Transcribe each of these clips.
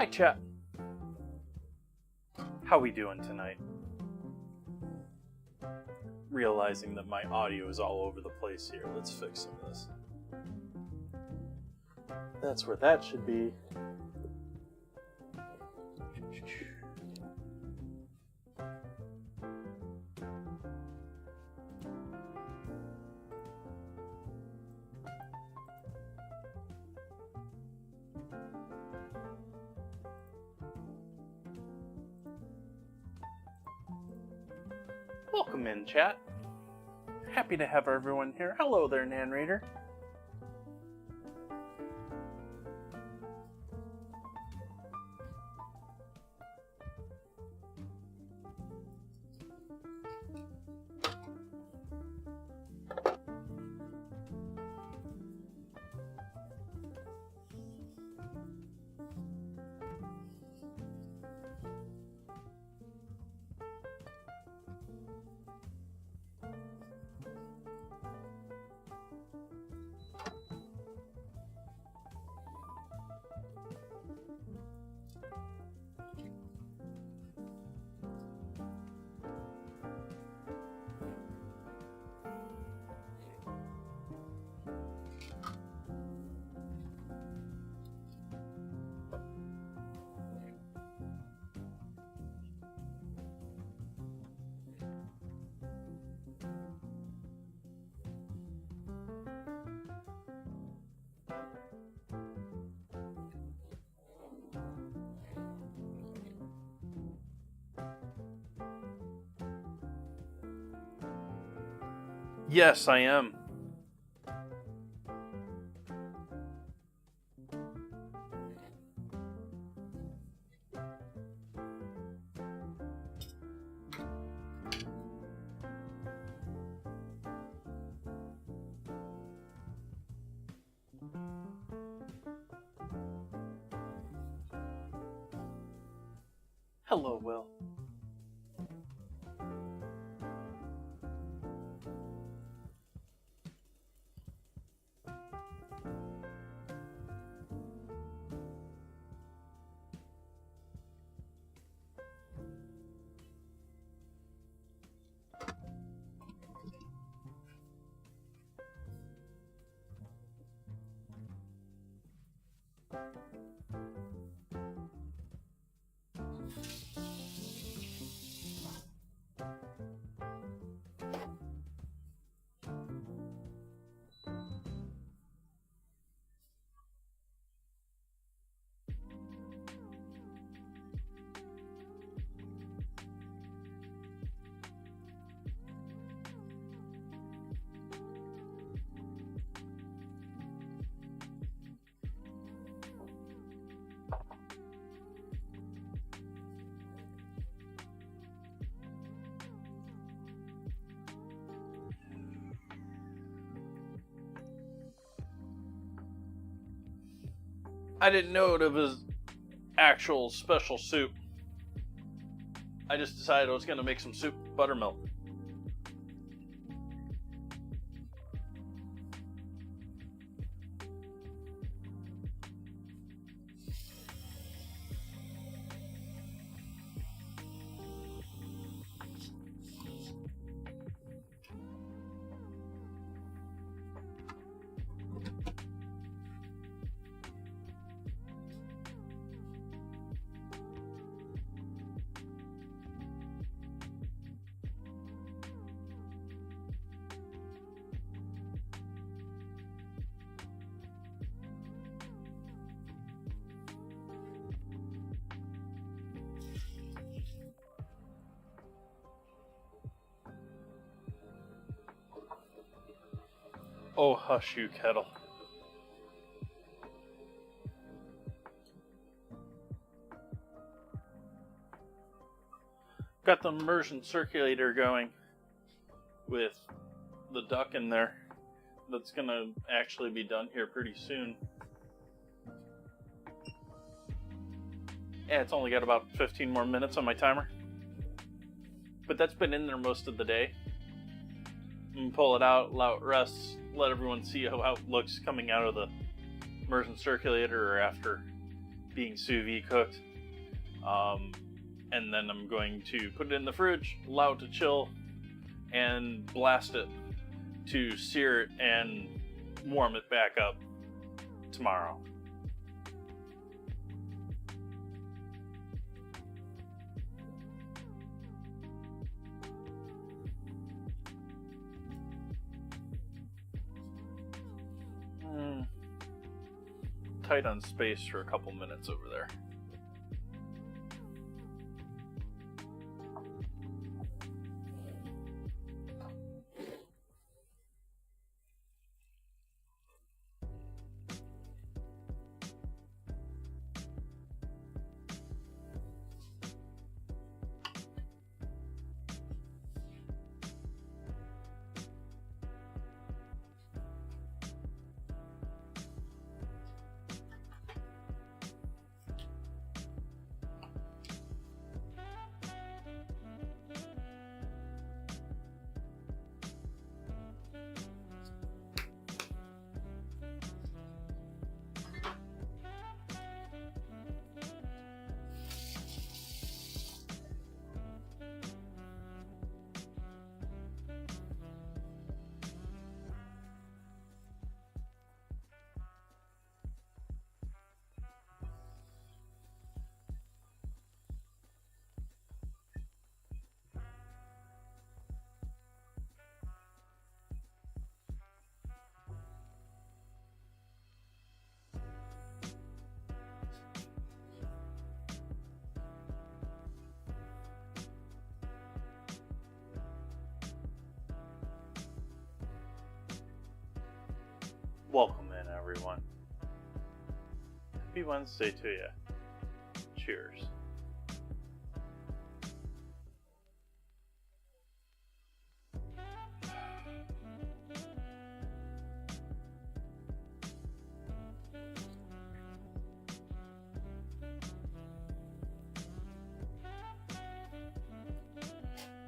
Hi chat. How we doing tonight? Realizing that my audio is all over the place here. Let's fix some of this. That's where that should be. Welcome in, chat. Happy to have everyone here. Hello there, narrator. Yes, I am. Hello, Will. I didn't know it was actual special soup. I just decided I was going to make some soup with buttermilk. Oh, hush you, kettle. Got the immersion circulator going with the duck in there. That's gonna actually be done here pretty soon. Yeah, it's only got about 15 more minutes on my timer. But that's been in there most of the day. I'm gonna pull it out, allow it rest, let everyone see how it looks coming out of the immersion circulator or after being sous vide cooked. And then I'm going to put it in the fridge, allow it to chill, and blast it to sear it and warm it back up tomorrow. Tight on space for a couple minutes over there. Welcome in, everyone. Happy Wednesday to you. Cheers.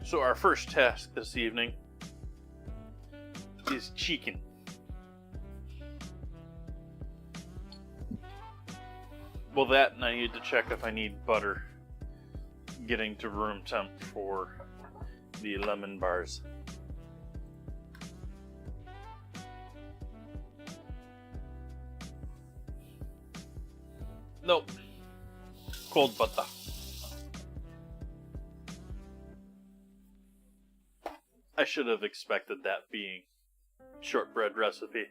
So our first task this evening is chicken. Well, that, and I need to check if I need butter getting to room temp for the lemon bars. Nope. Cold butter. I should have expected that being shortbread recipe.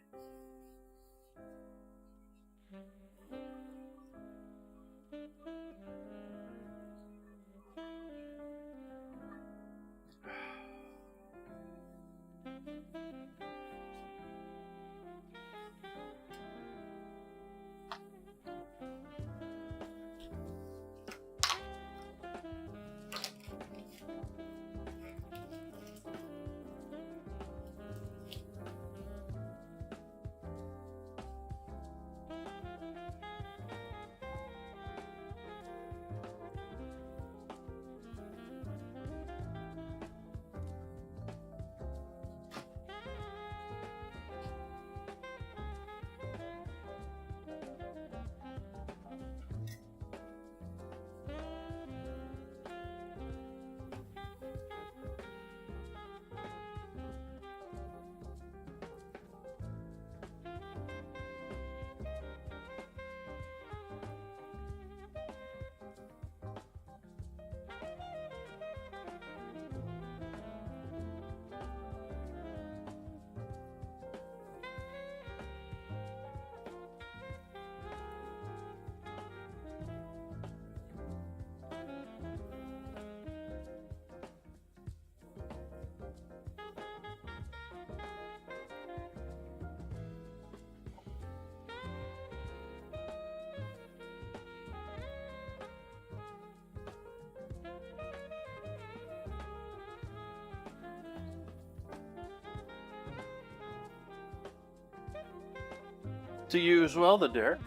To you as well, the dare.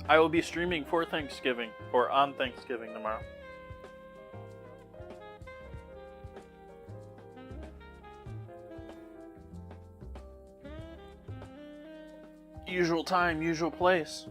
I will be streaming for Thanksgiving, or on Thanksgiving tomorrow. Usual time, usual place.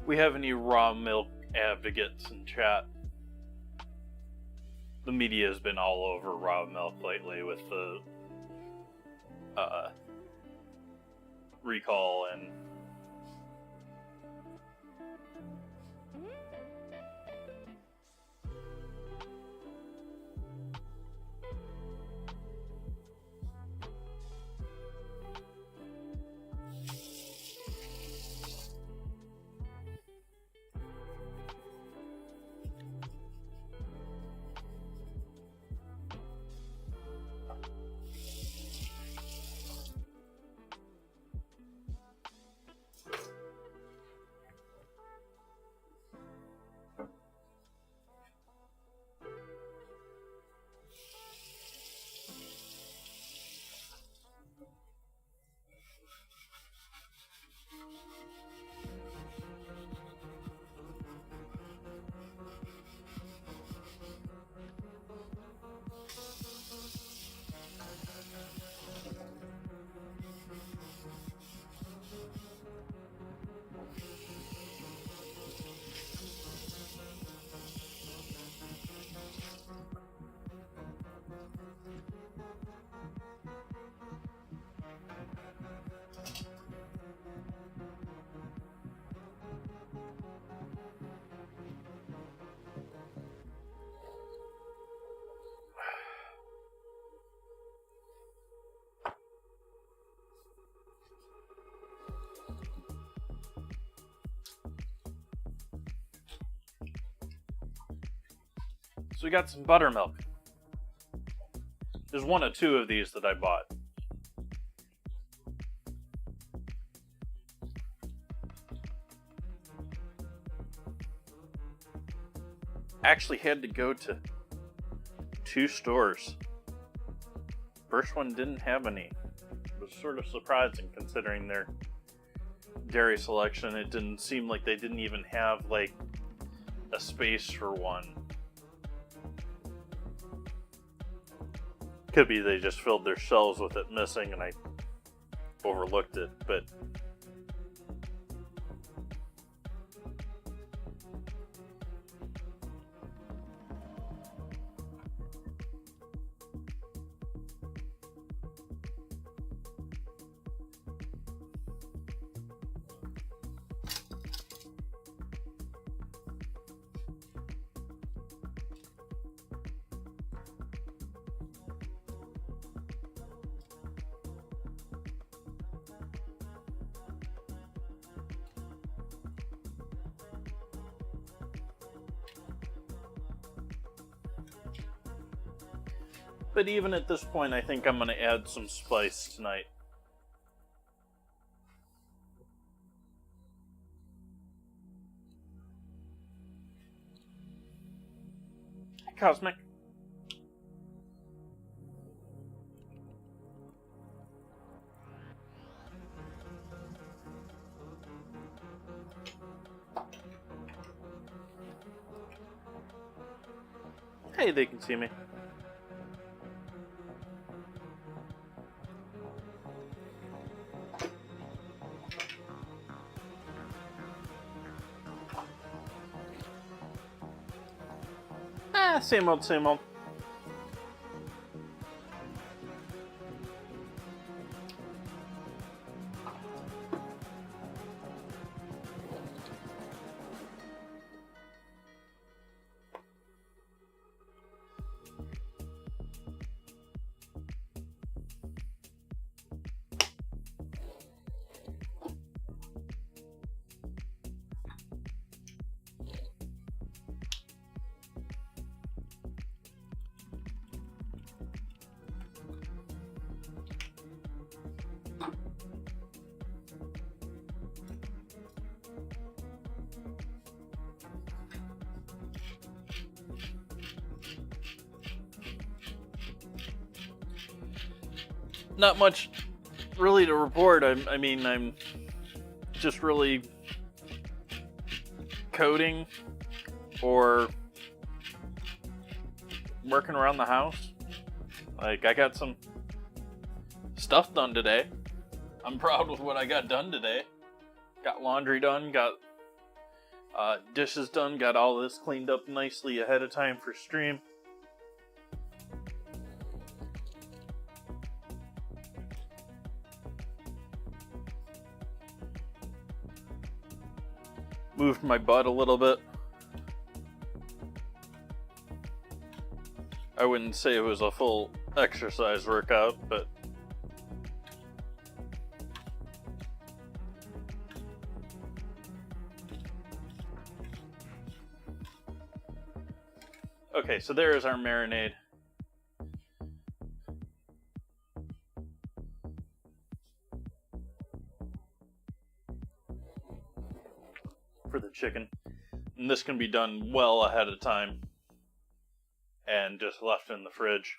We have any raw milk advocates in chat? The media has been all over raw milk lately with the recall and so we got some buttermilk. There's one of two of these that I bought. Actually had to go to 2 stores. First one didn't have any. It was sort of surprising considering their dairy selection. It didn't seem like they didn't even have like a space for one. Could be they just filled their shelves with it missing and I overlooked it, but But even at this point, I think I'm going to add some spice tonight. Hey, Cosmic. Hey, they can see me. Same old, same old. Not much really to report. I mean, I'm just really coding or working around the house. Like, I got some stuff done today. I'm proud with what I got done today. Got laundry done, got dishes done, got all this cleaned up nicely ahead of time for stream. Moved my butt a little bit. I wouldn't say it was a full exercise workout, but okay, so there is our marinade. For the chicken. And this can be done well ahead of time and just left in the fridge.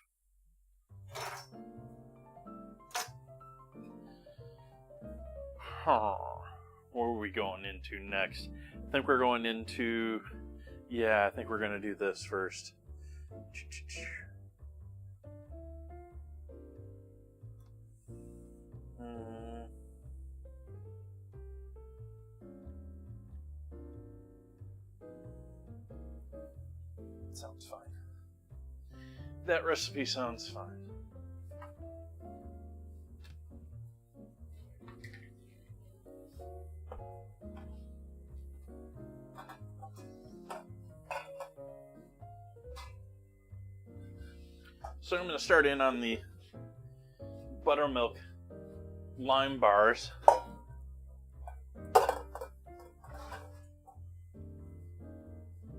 What are we going into next? I think we're going into... Yeah, I think we're going to do this first. Sounds fine. That recipe sounds fine. So I'm going to start in on the buttermilk lime bars.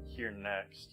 Here next.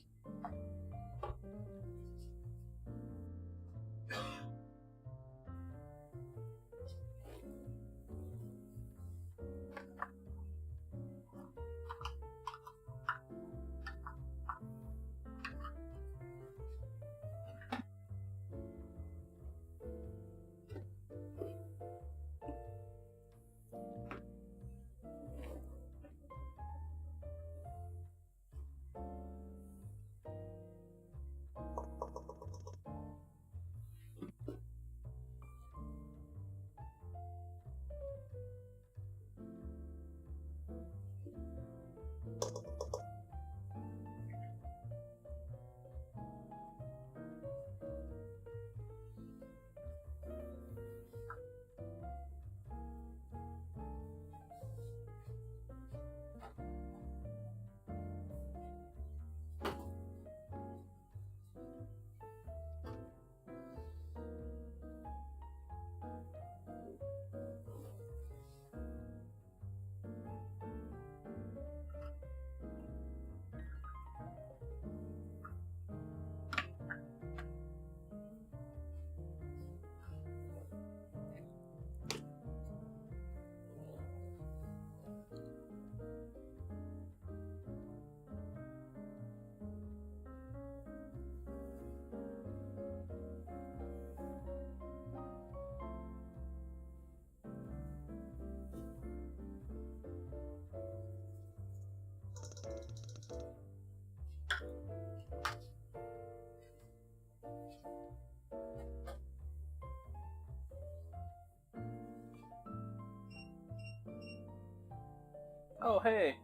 Oh, hey.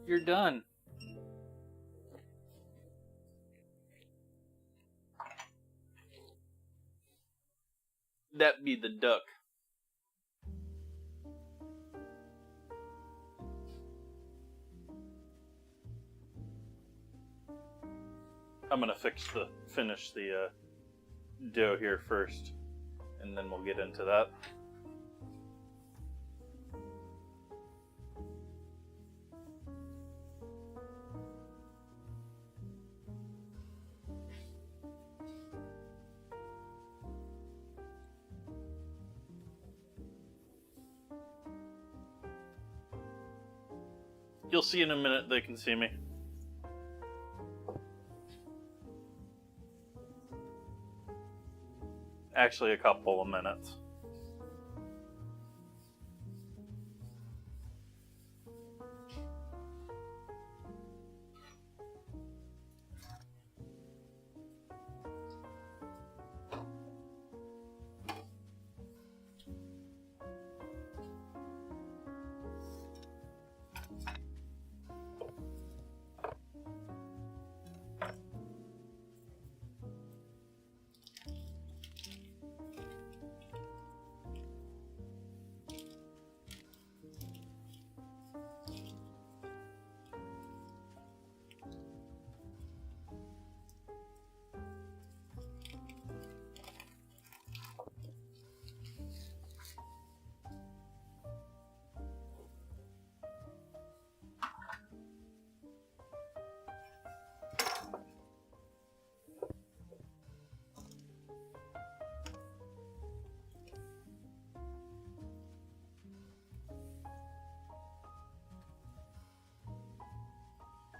You're done. That be the duck. I'm gonna finish the dough here first, and then we'll get into that. You'll see in a minute they can see me. Actually, a couple of minutes.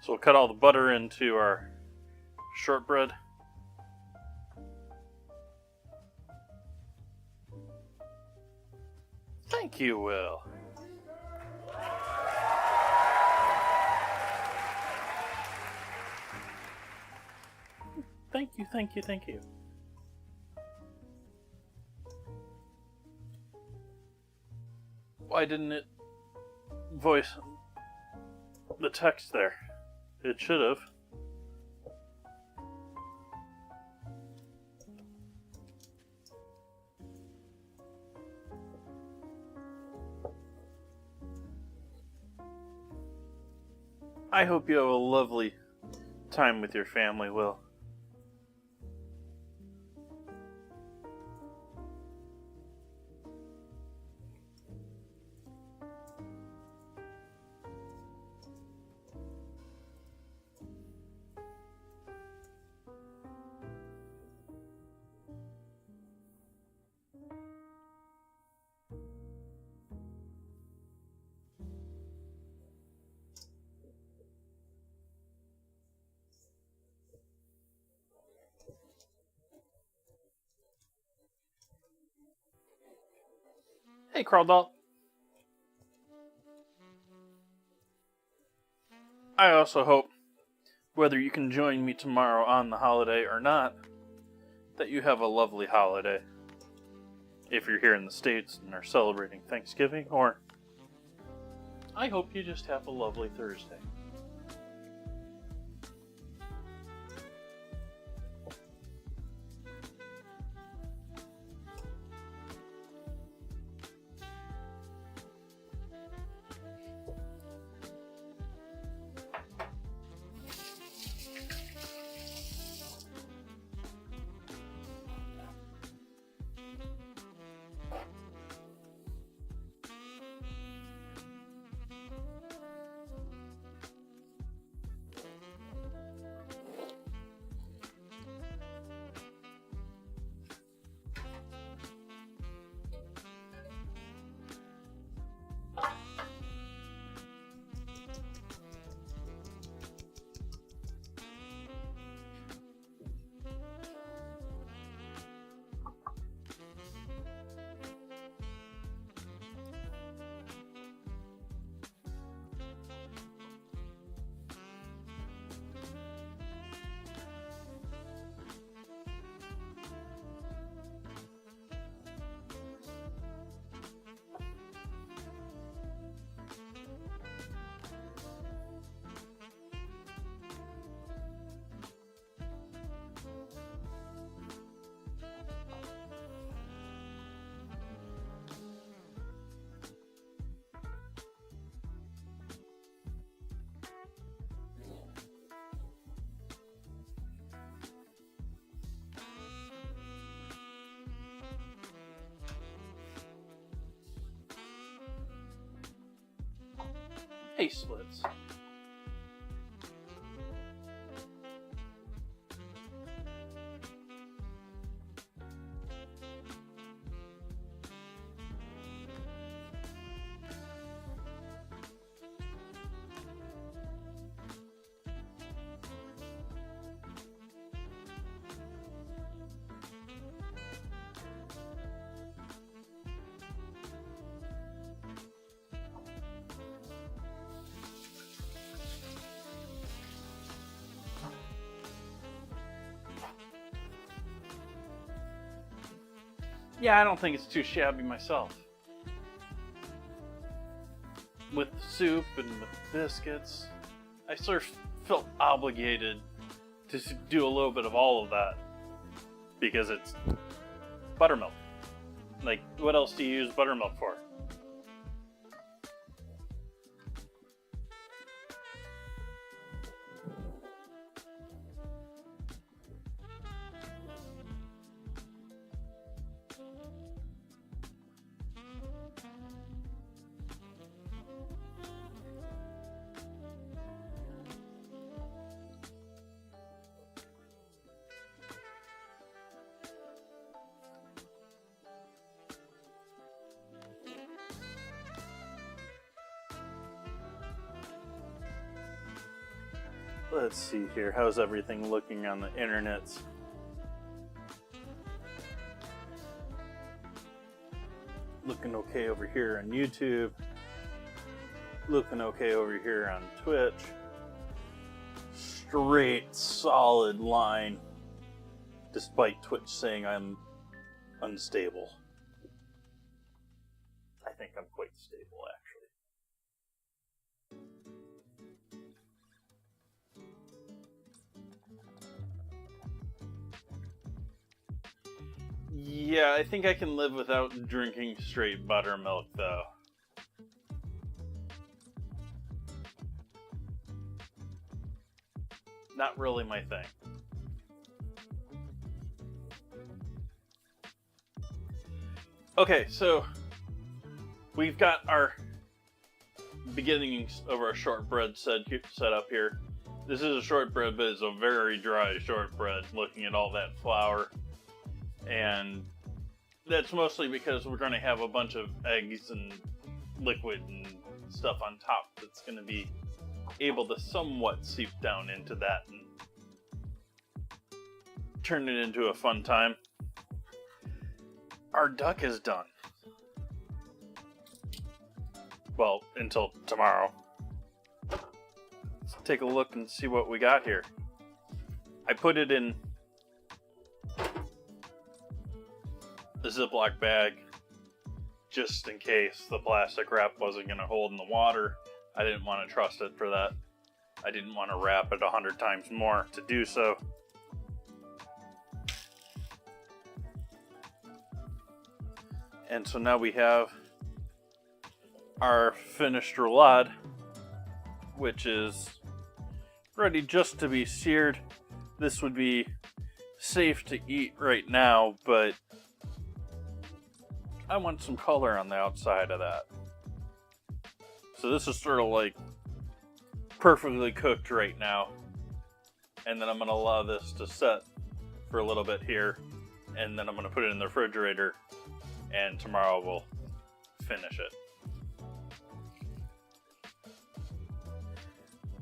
So we'll cut all the butter into our shortbread. Thank you, Will. Thank you, thank you, thank you. Why didn't it voice the text there? It should have. I hope you have a lovely time with your family, Will. Hey, Carl Doll. I also hope, whether you can join me tomorrow on the holiday or not, that you have a lovely holiday. If you're here in the States and are celebrating Thanksgiving, or I hope you just have a lovely Thursday. Hey, Splits. Yeah, I don't think it's too shabby myself. With the soup and with biscuits, I sort of felt obligated to do a little bit of all of that because it's buttermilk. Like, what else do you use buttermilk for? Let's see here. How's everything looking on the internets? Looking okay over here on YouTube. Looking okay over here on Twitch. Straight, solid line. Despite Twitch saying I'm unstable. I think I'm quite stable, actually. Yeah, I think I can live without drinking straight buttermilk, though. Not really my thing. Okay, so we've got our beginnings of our shortbread set up here. This is a shortbread, but it's a very dry shortbread, looking at all that flour. And that's mostly because we're going to have a bunch of eggs and liquid and stuff on top that's going to be able to somewhat seep down into that and turn it into a fun time. Our duck is done. Well, until tomorrow. Let's take a look and see what we got here. I put it in a Ziploc bag just in case the plastic wrap wasn't going to hold in the water. I didn't want to trust it for that. I didn't want to wrap it 100 times more to do so. And so now we have our finished roulade, which is ready just to be seared. This would be safe to eat right now, but I want some color on the outside of that. So this is sort of like perfectly cooked right now. And then I'm going to allow this to set for a little bit here. And then I'm going to put it in the refrigerator. And tomorrow we'll finish it.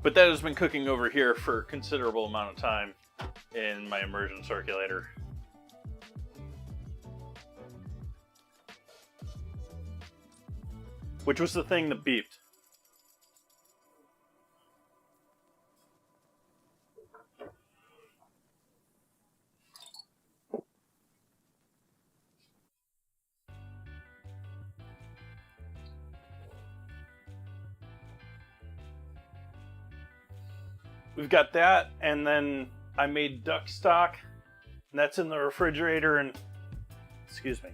But that has been cooking over here for a considerable amount of time in my immersion circulator. Which was the thing that beeped. We've got that, and then I made duck stock, and that's in the refrigerator, and excuse me.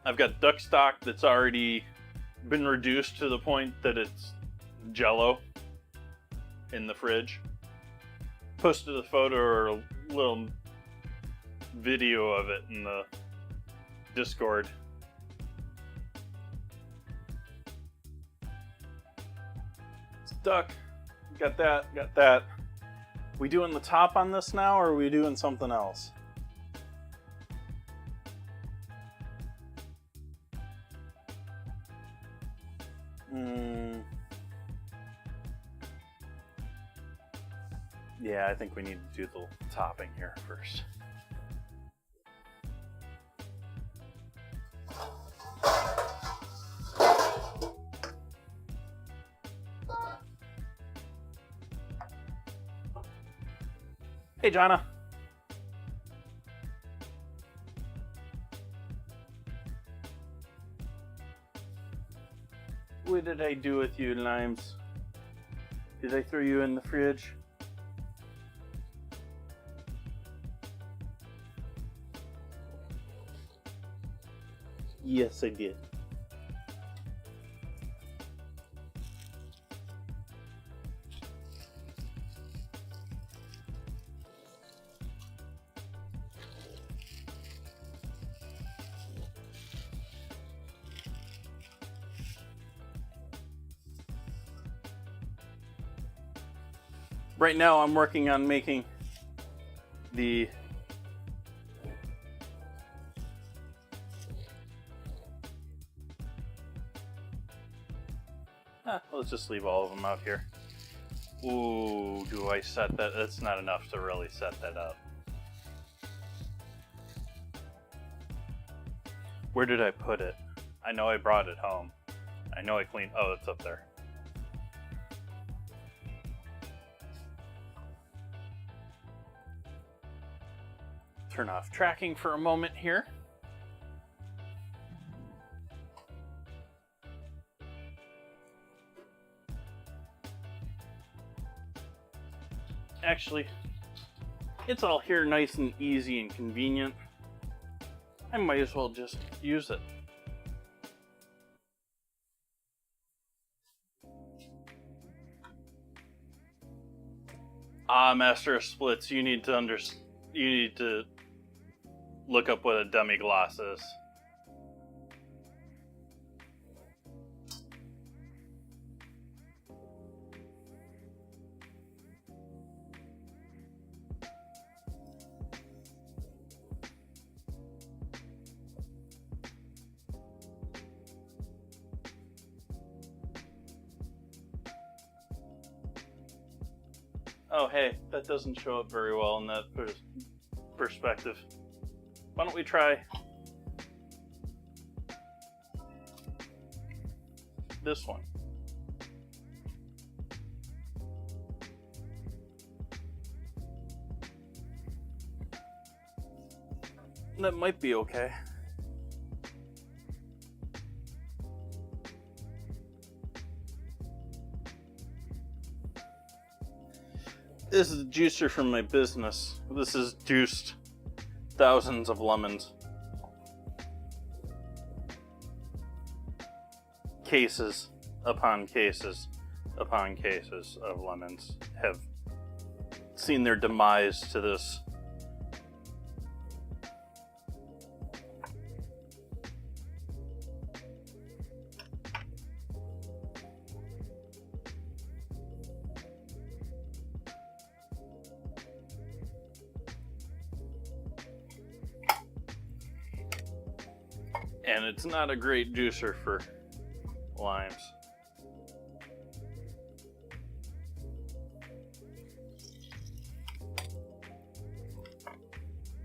I've got duck stock that's already been reduced to the point that it's jello in the fridge. Posted a photo or a little video of it in the Discord. Stuck. Got that, got that. We doing the top on this now, or are we doing something else? Yeah, I think we need to do the topping here first. Hey, Jonna. What did I do with you, Limes? Did I throw you in the fridge? Yes, I did. Right now I'm working on making the let's just leave all of them out here. Ooh, do I set that? That's not enough to really set that up. Where did I put it? I know I brought it home. I know I cleaned. Oh, it's up there. Turn off tracking for a moment here. Actually, it's all here nice and easy and convenient. I might as well just use it. Master of Splits, you need to look up what a demi-gloss is. Oh, hey, that doesn't show up very well in that perspective. Why don't we try this one? That might be okay. This is a juicer from my business. This has juiced thousands of lemons. Cases upon cases upon cases of lemons have seen their demise to this. And it's not a great juicer for limes.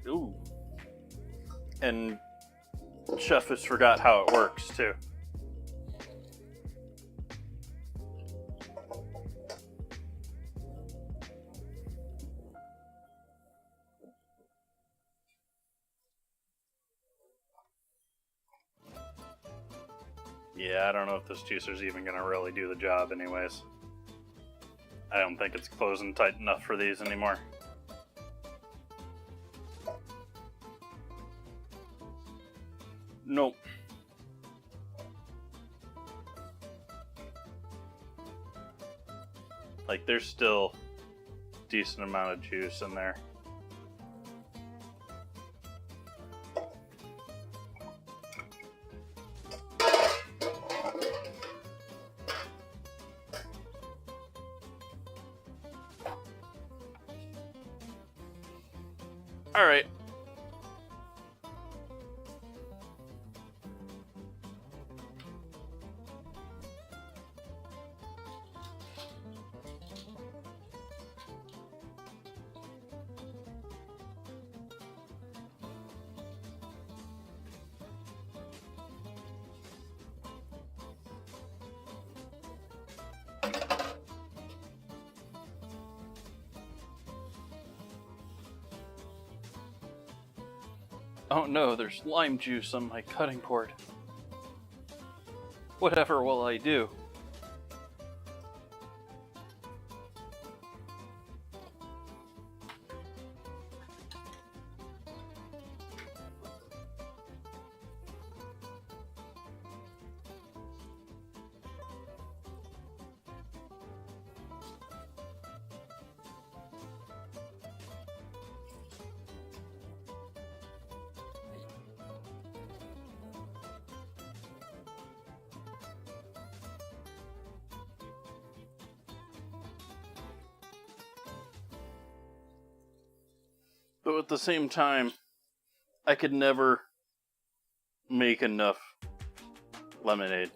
Ooh. And Chef has forgot how it works too. Yeah, I don't know if this juicer's even gonna really do the job anyways. I don't think it's closing tight enough for these anymore. Nope. Like, there's still a decent amount of juice in there. Alright. Oh no, there's lime juice on my cutting board. Whatever will I do? But at the same time, I could never make enough lemonade.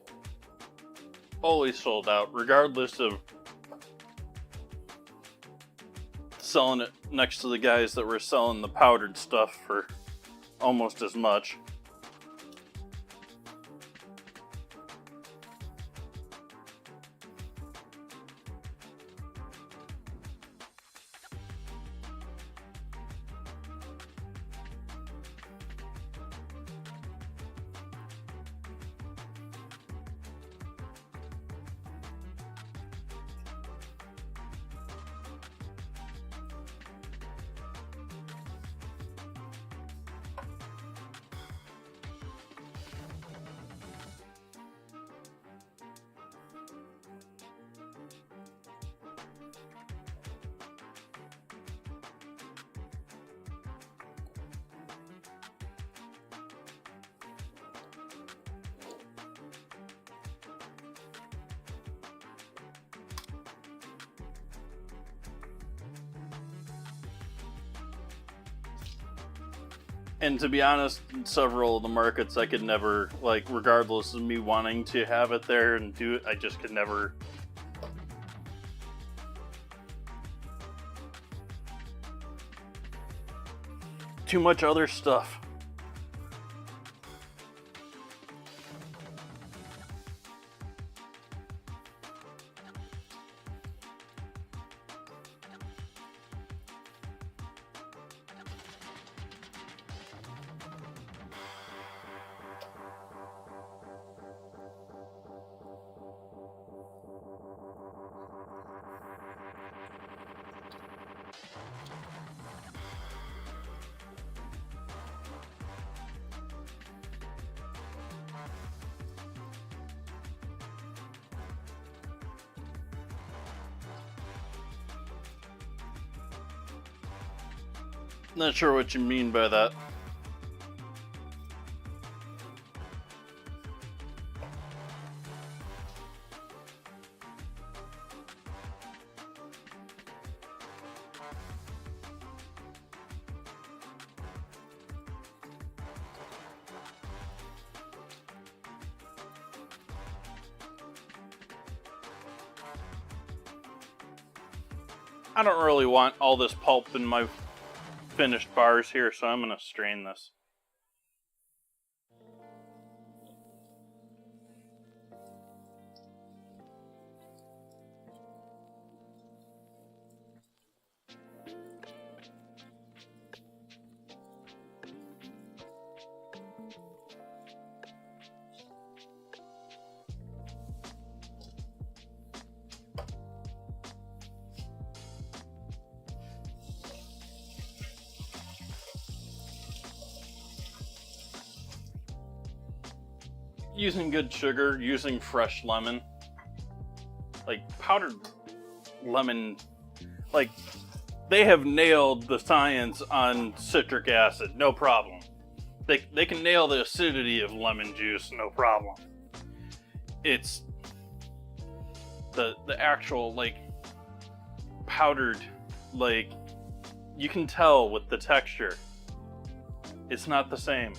Always sold out, regardless of selling it next to the guys that were selling the powdered stuff for almost as much. And to be honest, in several of the markets I could never, like, regardless of me wanting to have it there and do it, I just could never. Too much other stuff. Not sure what you mean by that. I don't really want all this pulp in my finished bars here, so I'm going to strain this. Using good sugar, using fresh lemon, like powdered lemon, like they have nailed the science on citric acid, no problem. They can nail the acidity of lemon juice, no problem. It's the actual, like, powdered, like, you can tell with the texture It's not the same.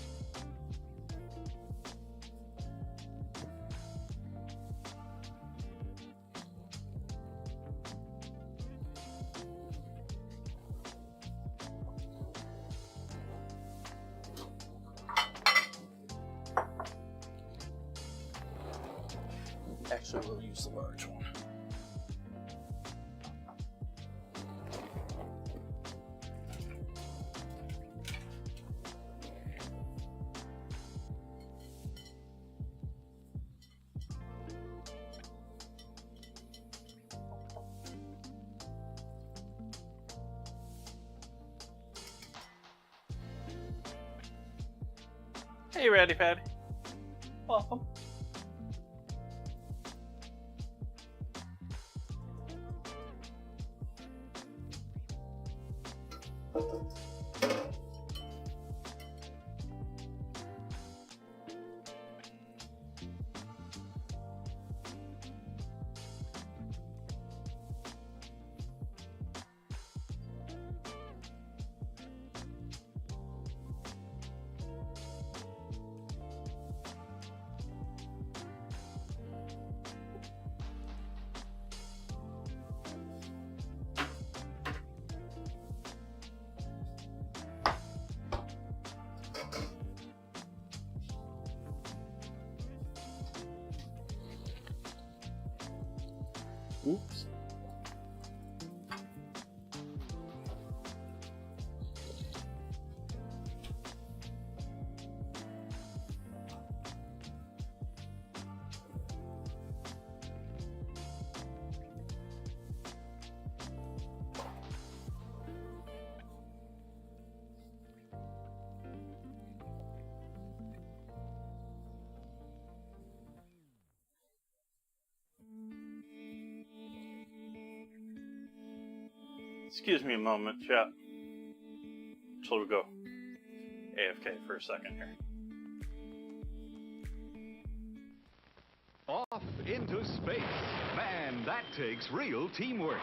Actually, we'll use the large one. Hey, Ratty Patty. Welcome. Oops. Excuse me a moment, chat. So we go AFK for a second here. Off into space. Man, that takes real teamwork.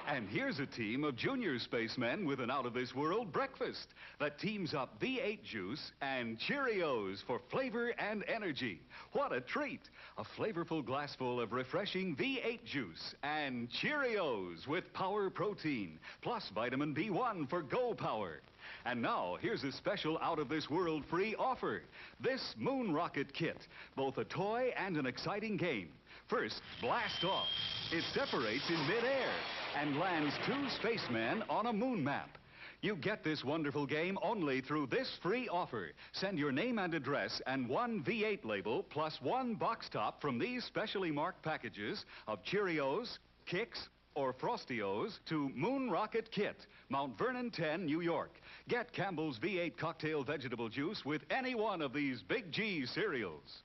And here's a team of junior spacemen with an out-of-this-world breakfast that teams up V8 juice and Cheerios for flavor and energy. What a treat! A flavorful glassful of refreshing V8 juice and Cheerios with power protein, plus vitamin B1 for Go Power. And now, here's a special out-of-this-world free offer. This Moon Rocket Kit, both a toy and an exciting game. First, blast off. It separates in midair and lands 2 spacemen on a moon map. You get this wonderful game only through this free offer. Send your name and address and 1 V8 label plus 1 box top from these specially marked packages of Cheerios, Kicks, or Frostios to Moon Rocket Kit, Mount Vernon 10, New York. Get Campbell's V8 cocktail vegetable juice with any one of these Big G cereals.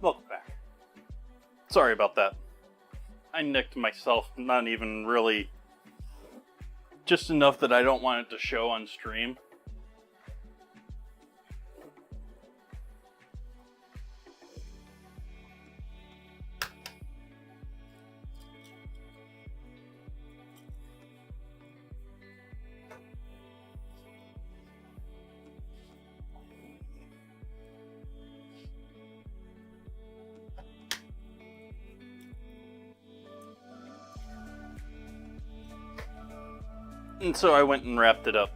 Welcome back. Sorry about that. I nicked myself, not even really, just enough that I don't want it to show on stream. And so I went and wrapped it up.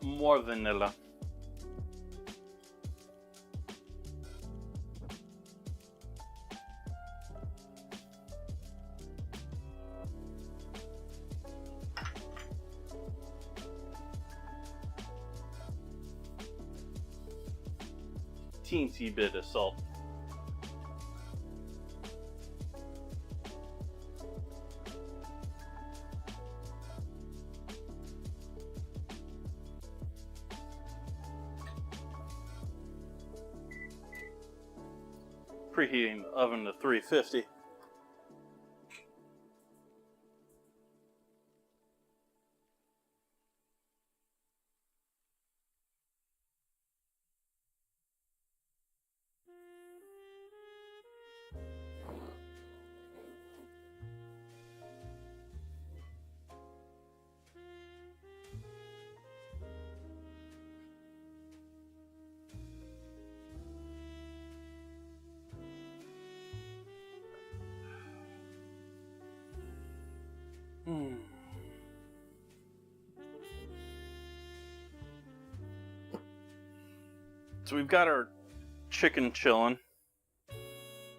more vanilla. Teensy bit of salt. Preheating the oven to 350. So we've got our chicken chilling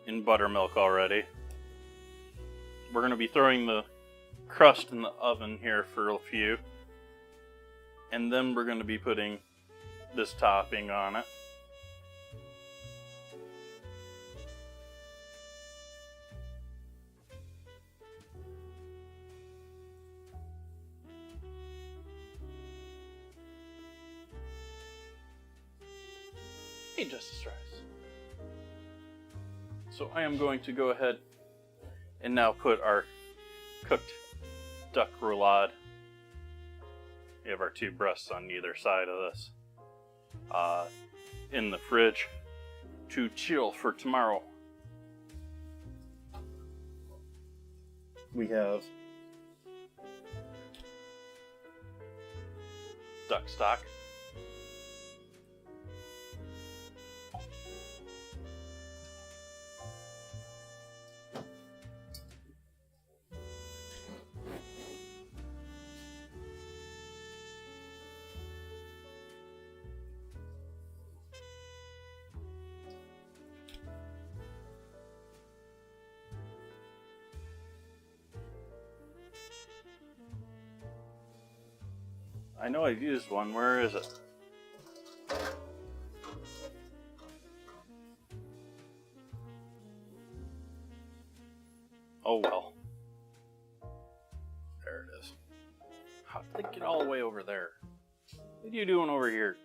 in buttermilk already. We're going to be throwing the crust in the oven here for a few. And then we're going to be putting this topping on it. Hey, Justice Rice. So I am going to go ahead and now put our cooked duck roulade. We have our two breasts on either side of this in the fridge to chill for tomorrow. We have duck stock. I know I've used one. Where is it? Oh well. There it is. How did they get all the way over there? What are you doing over here?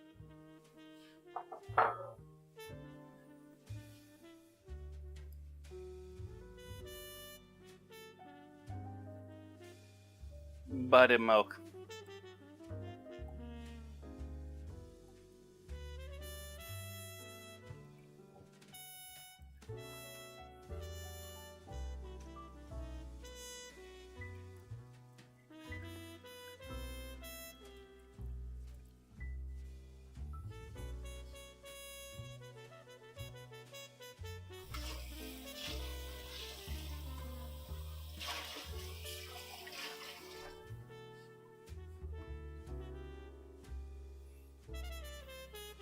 Buttermilk.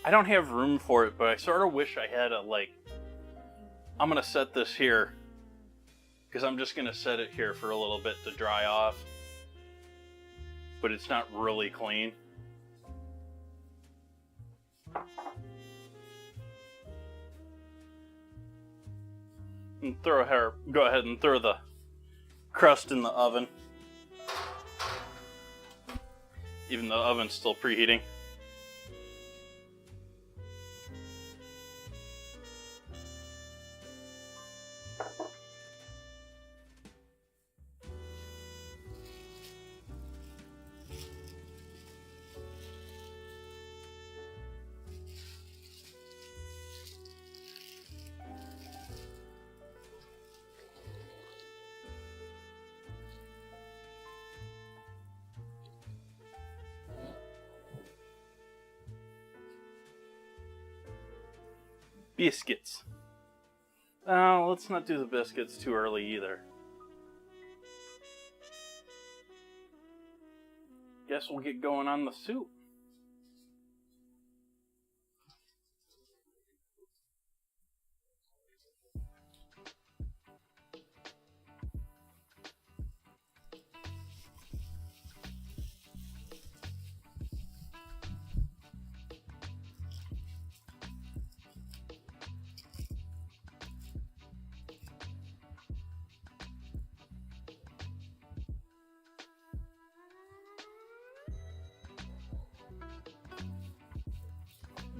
I don't have room for it, but I sort of wish I had a, like, I'm going to set this here, because I'm just going to set it here for a little bit to dry off, but it's not really clean. And go ahead and throw the crust in the oven, even though the oven's still preheating. Biscuits. Let's not do the biscuits too early either. Guess we'll get going on the soup.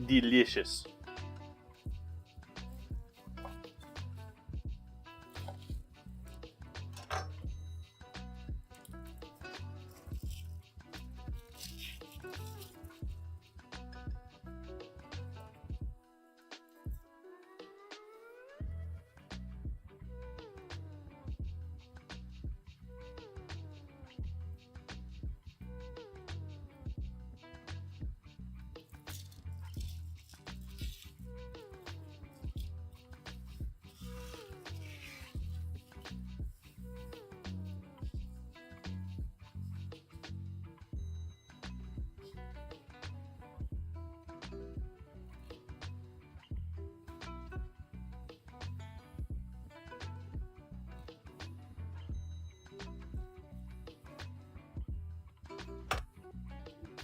delicious.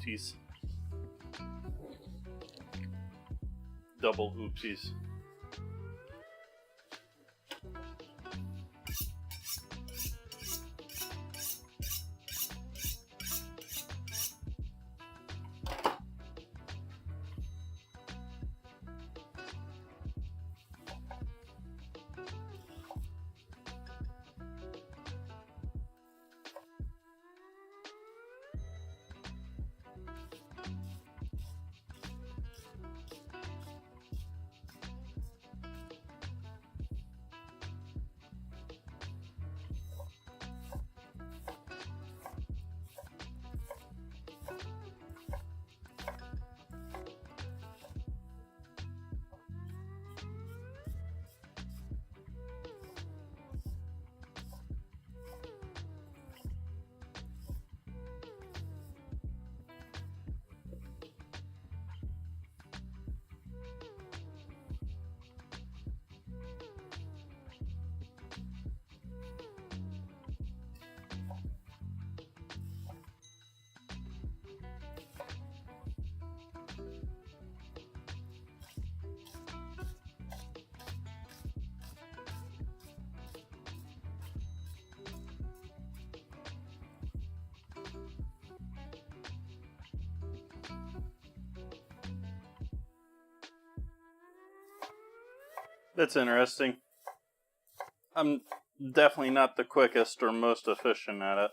Oopsies. Double oopsies. That's interesting. I'm definitely not the quickest or most efficient at it.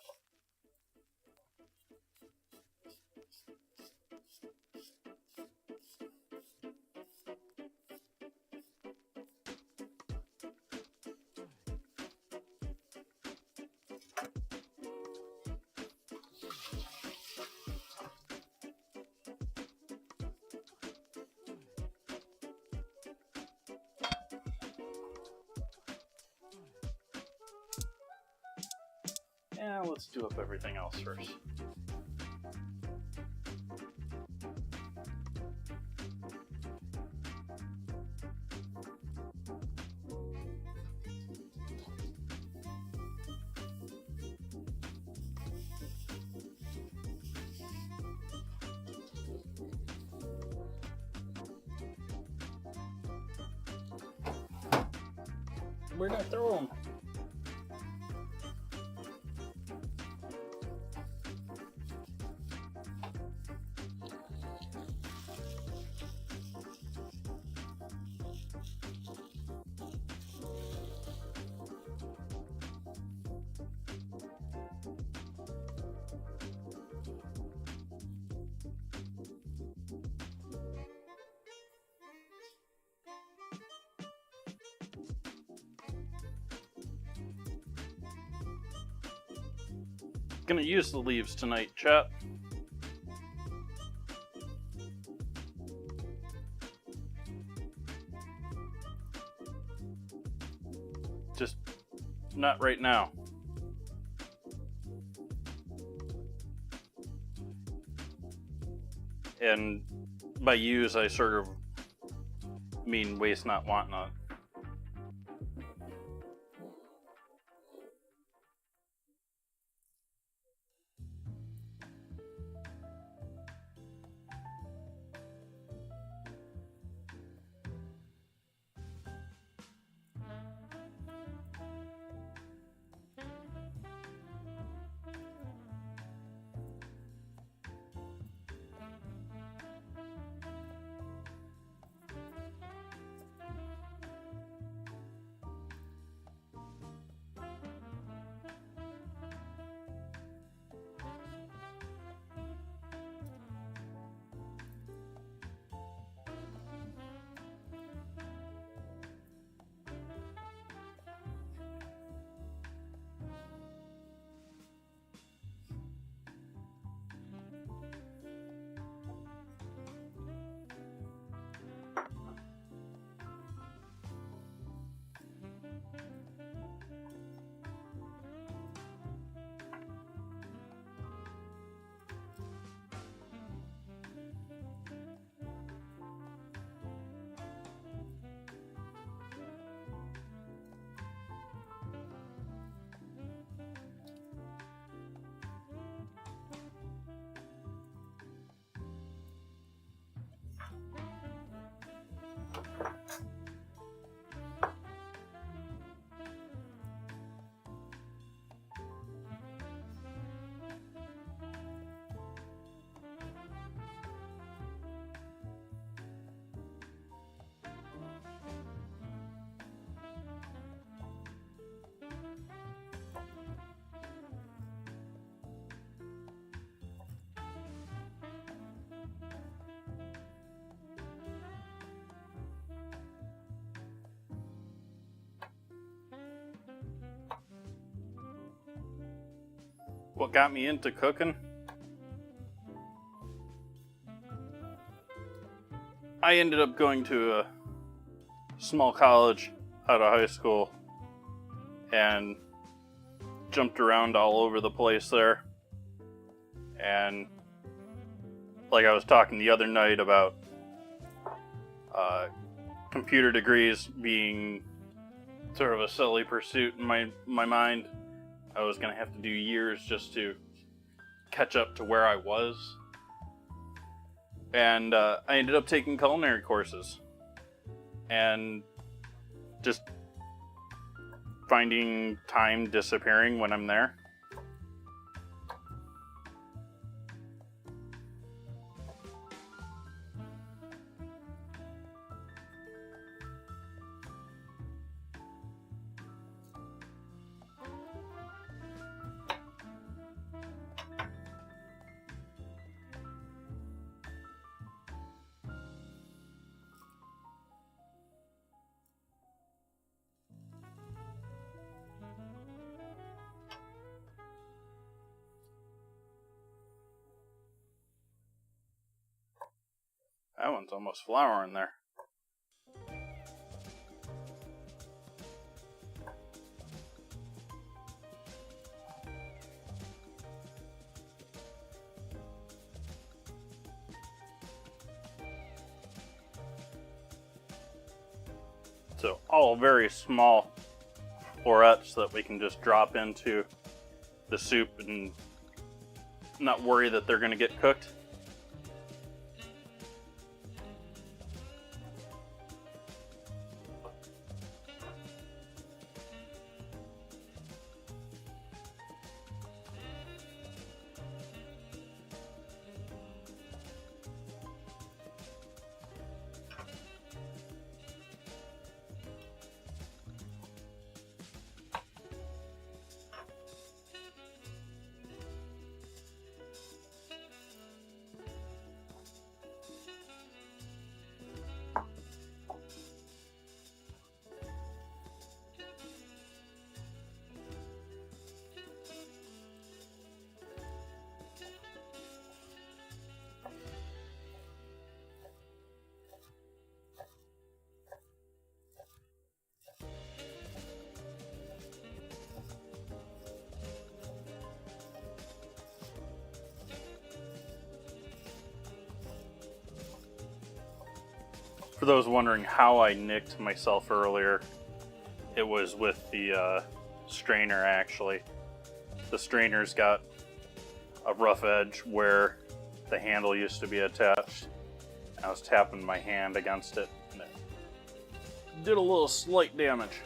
Yeah, let's do up everything else first. Where'd I throw them? Gonna use the leaves tonight, chat. Just not right now. And by use, I sort of mean waste not, want not. what got me into cooking? I ended up going to a small college out of high school and jumped around all over the place there. And like I was talking the other night about computer degrees being sort of a silly pursuit in my mind. I was going to have to do years just to catch up to where I was. And I ended up taking culinary courses. And just finding time disappearing when I'm there. That one's almost flouring there. So all very small florets that we can just drop into the soup and not worry that they're going to get cooked. For those wondering how I nicked myself earlier, it was with the strainer actually. The strainer's got a rough edge where the handle used to be attached. I was tapping my hand against it and it did a little slight damage.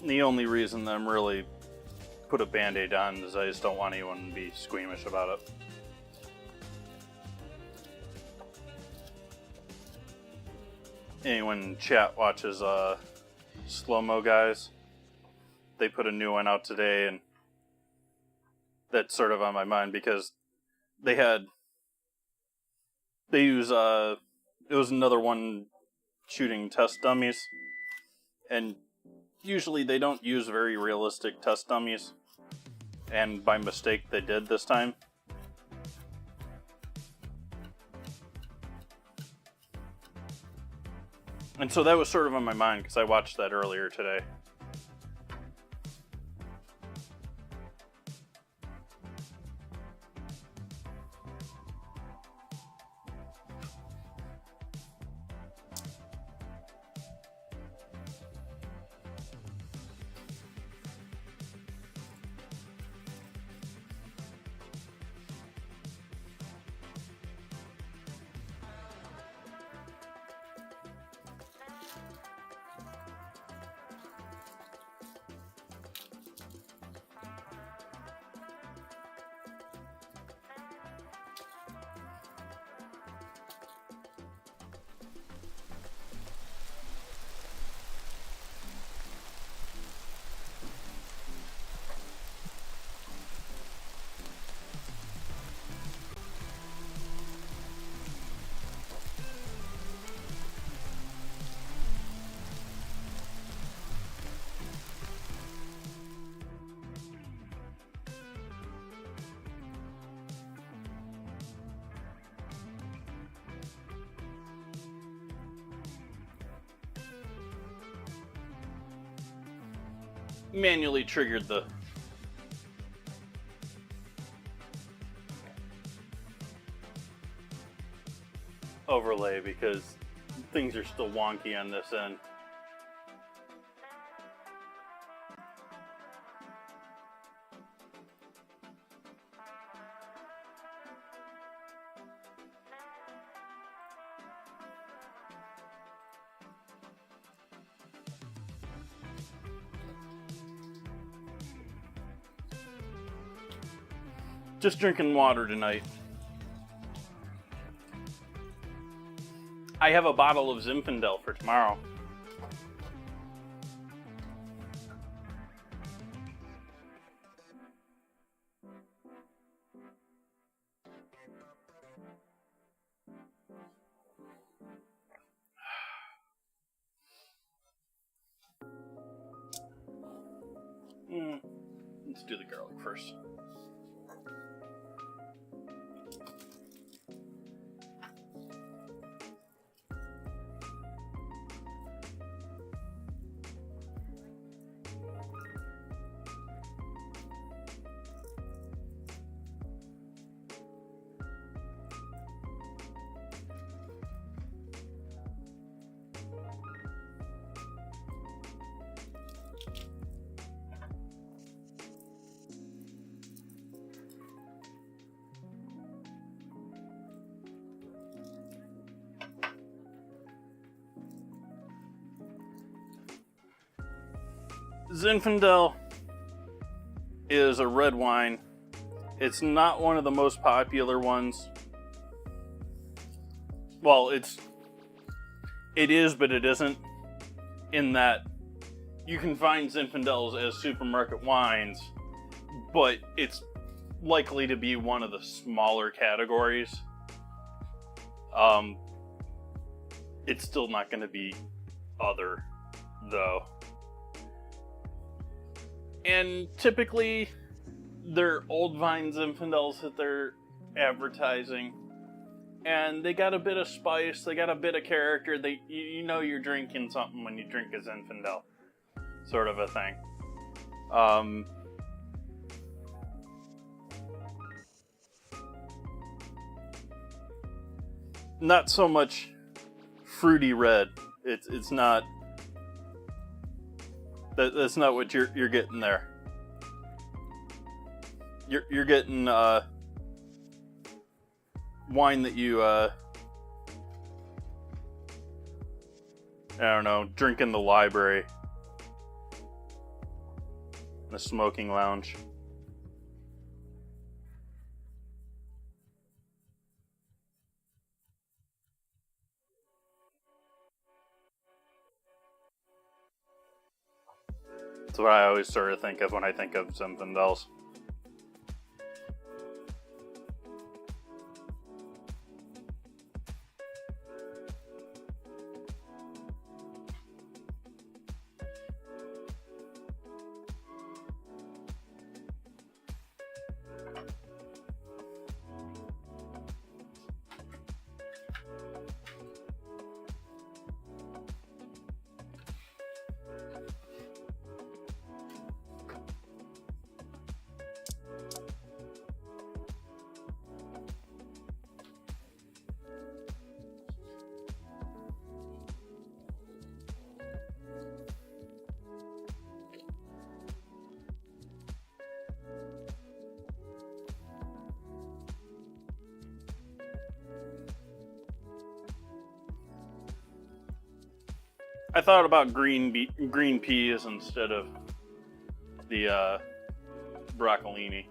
The only reason that I'm really put a band-aid on is I just don't want anyone to be squeamish about it. Anyone in chat watches Slow-Mo Guys. They put a new one out today, and that's sort of on my mind because they use it was another one shooting test dummies, and usually they don't use very realistic test dummies, and by mistake they did this time. And so that was sort of on my mind because I watched that earlier today. manually triggered the overlay because things are still wonky on this end. Just drinking water tonight. I have a bottle of Zinfandel for tomorrow. Let's do the garlic first. Zinfandel is a red wine. It's not one of the most popular ones. Well, it is, but it isn't. In that you can find Zinfandels as supermarket wines, but it's likely to be one of the smaller categories. It's still not going to be other, though. And typically, they're old vine Zinfandels that they're advertising. And they got a bit of spice, they got a bit of character. You know you're drinking something when you drink a Zinfandel. Sort of a thing. Not so much fruity red. It's not... That's not what you're getting there. You're getting wine that you I don't know, drink in the library, in the smoking lounge. That's what I always sort of think of when I think of Zinfandels. I thought about green peas instead of the broccolini.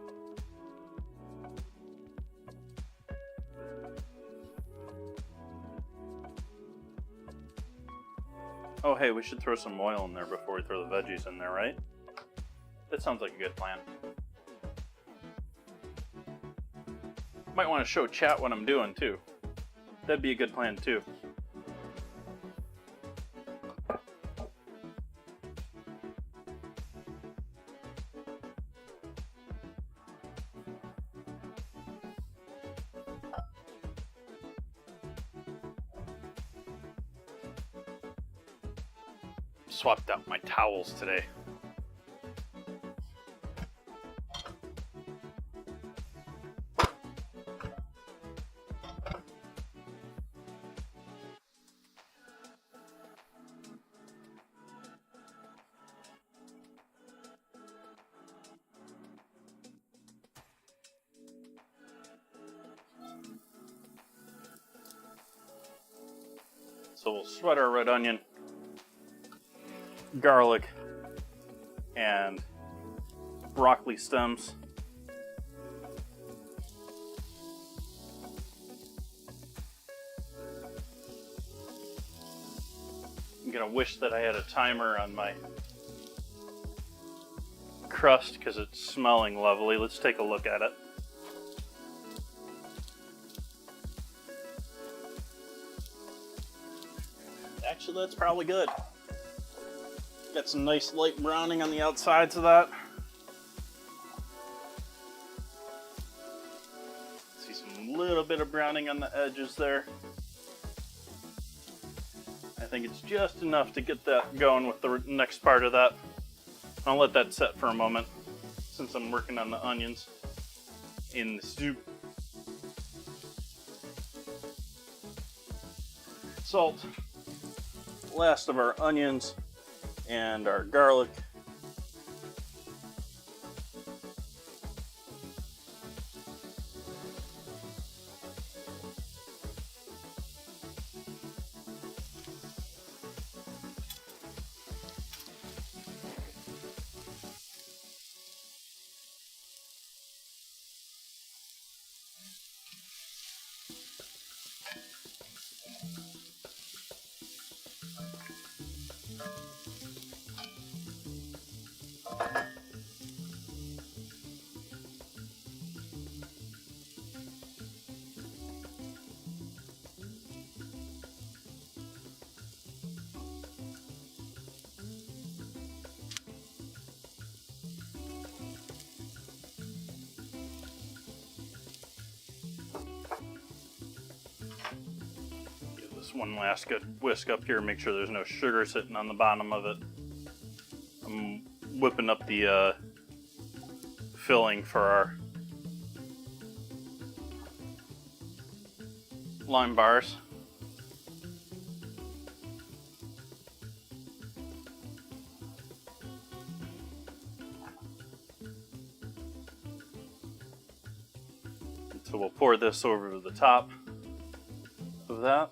Oh, hey, we should throw some oil in there before we throw the veggies in there, right? That sounds like a good plan. Might want to show chat what I'm doing, too. That'd be a good plan, too. Swapped out my towels today. So we'll sweat our red onion, garlic, and broccoli stems. I'm gonna wish that I had a timer on my crust because it's smelling lovely. Let's take a look at it. Actually, that's probably good. Got some nice light browning on the outsides of that. See some little bit of browning on the edges there. I think it's just enough to get that going with the next part of that. I'll let that set for a moment since I'm working on the onions in the soup. Salt. Last of our onions and our garlic. One last good whisk up here, make sure there's no sugar sitting on the bottom of it. I'm whipping up the filling for our lime bars. So we'll pour this over to the top of that.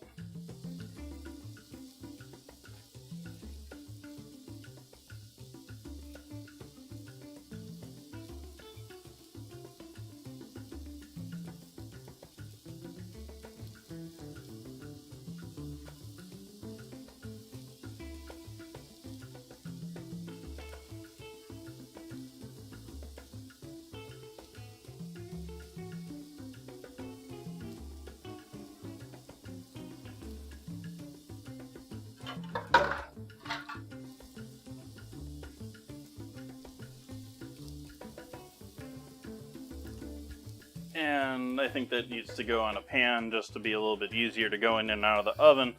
And I think that needs to go on a pan just to be a little bit easier to go in and out of the oven.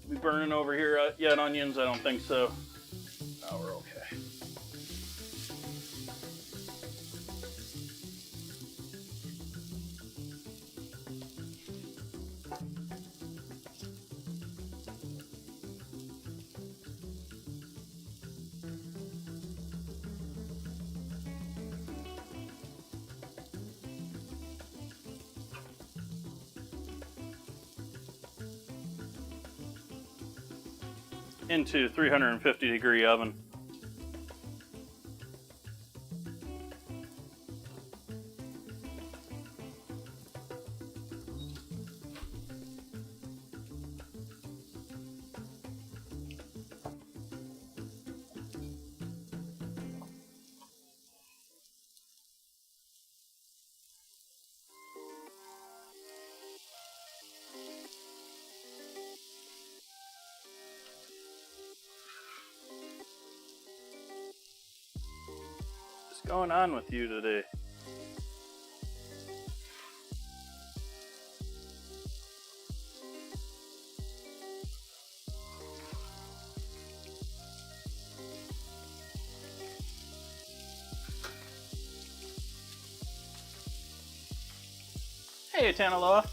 We burning over here yet, onions? I don't think so. No, we're okay. Into 350-degree oven. What's going on with you today? Hey, Tanaloa.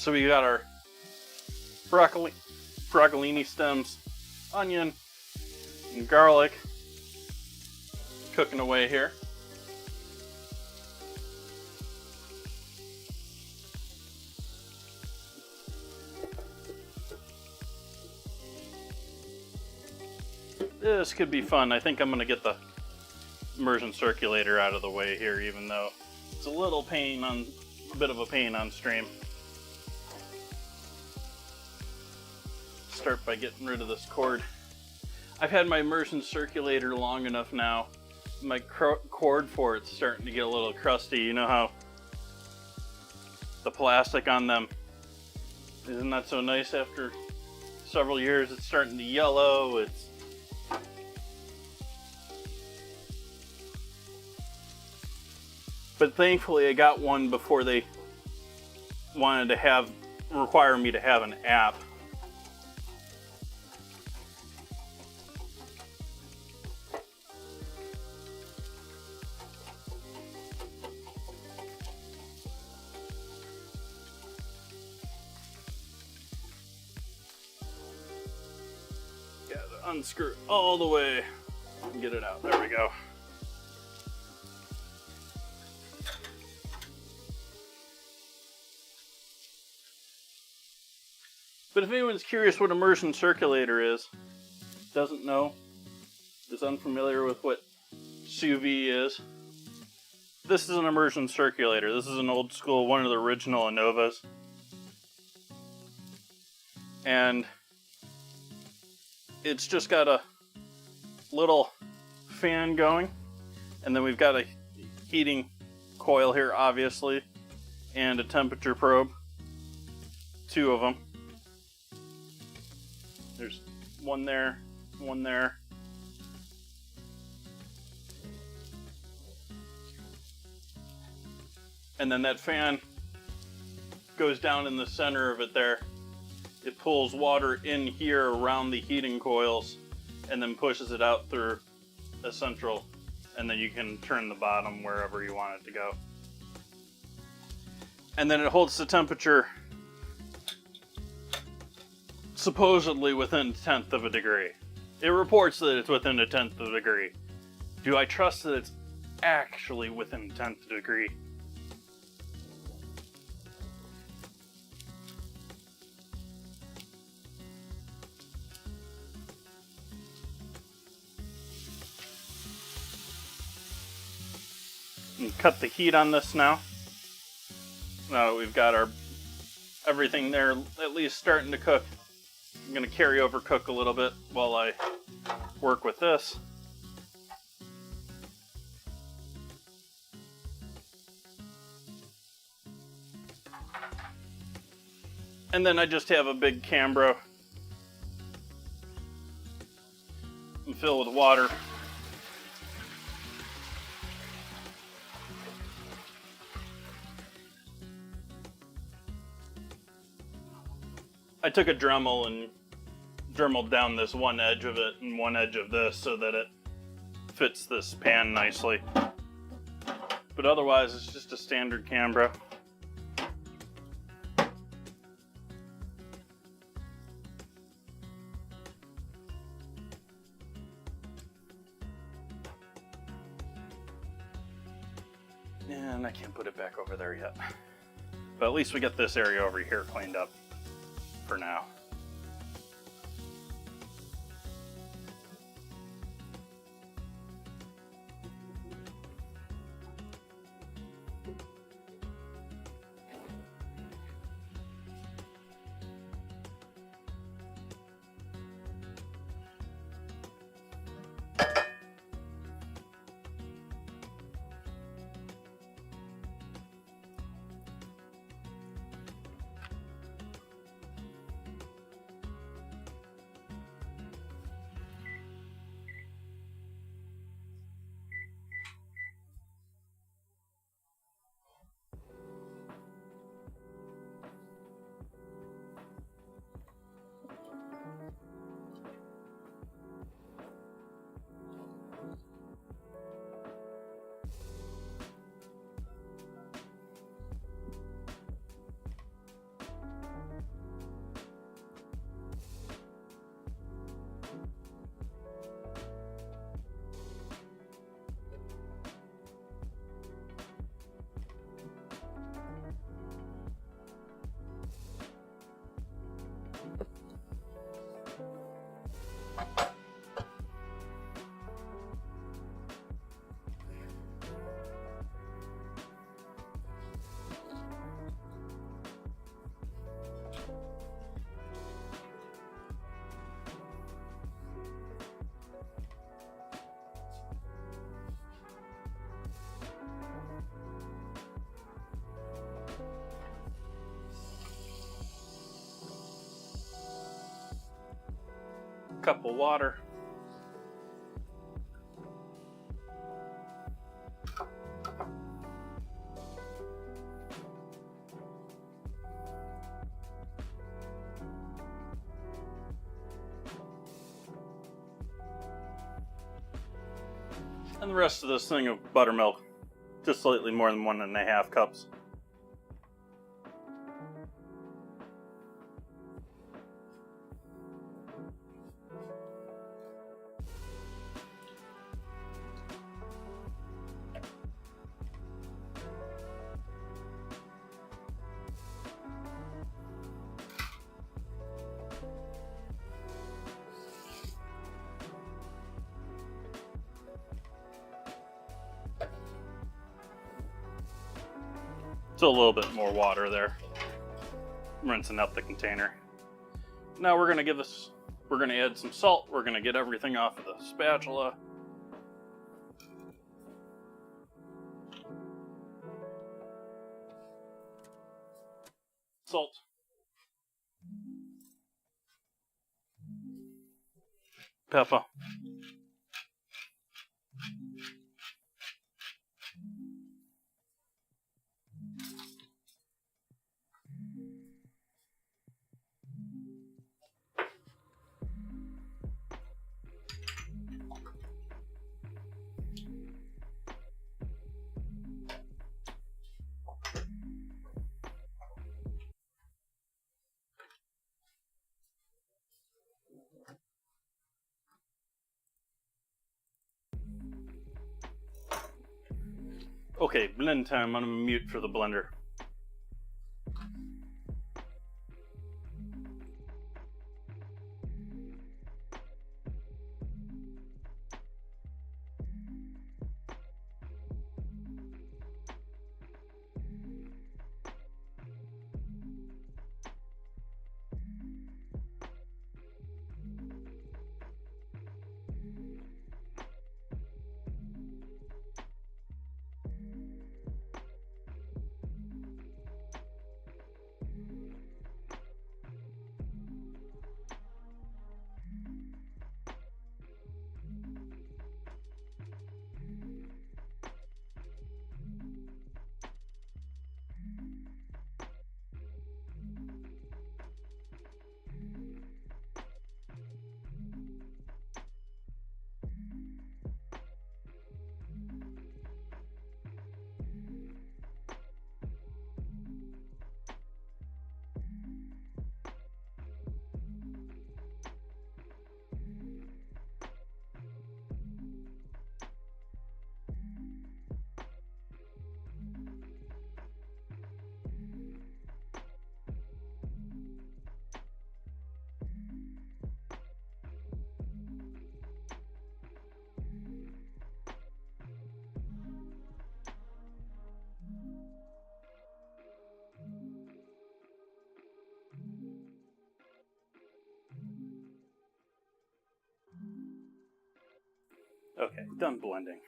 So we got our broccolini stems, onion, and garlic cooking away here. This could be fun. I think I'm going to get the immersion circulator out of the way here, even though it's a bit of a pain on stream. Start by getting rid of this cord. I've had my immersion circulator long enough now. My cord for it's starting to get a little crusty. You know how the plastic on them isn't that so nice after several years? It's starting to yellow. But thankfully I got one before they wanted to require me to have an app. Gotta unscrew it all the way and get it out. There we go. But if anyone's curious what immersion circulator is, doesn't know, is unfamiliar with what sous vide is, this is an immersion circulator. This is an old school, one of the original Innovas. And it's just got a little fan going, and then we've got a heating coil here, obviously, and a temperature probe, 2 of them. There's one there, one there. And then that fan goes down in the center of it there. It pulls water in here around the heating coils and then pushes it out through a central, and then you can turn the bottom wherever you want it to go. And then it holds the temperature supposedly within 1/10 of a degree. It reports that it's within 1/10 of a degree. Do I trust that it's actually within 1/10 of a degree? And cut the heat on this now. Now that we've got our everything there at least starting to cook. I'm going to carry over cook a little bit while I work with this. And then I just have a big Cambro and fill with water. I took a Dremel and dremeled down this one edge of it and one edge of this so that it fits this pan nicely. But otherwise, it's just a standard Cambro. And I can't put it back over there yet. But at least we get this area over here cleaned up for now. cup of water. And the rest of this thing of buttermilk, just slightly more than 1.5 cups. So a little bit more water there, rinsing out the container. Now we're gonna we're gonna add some salt. We're gonna get everything off of the spatula. Salt. Pepper. Okay, blend time. I'm gonna mute for the blender. Okay, done blending.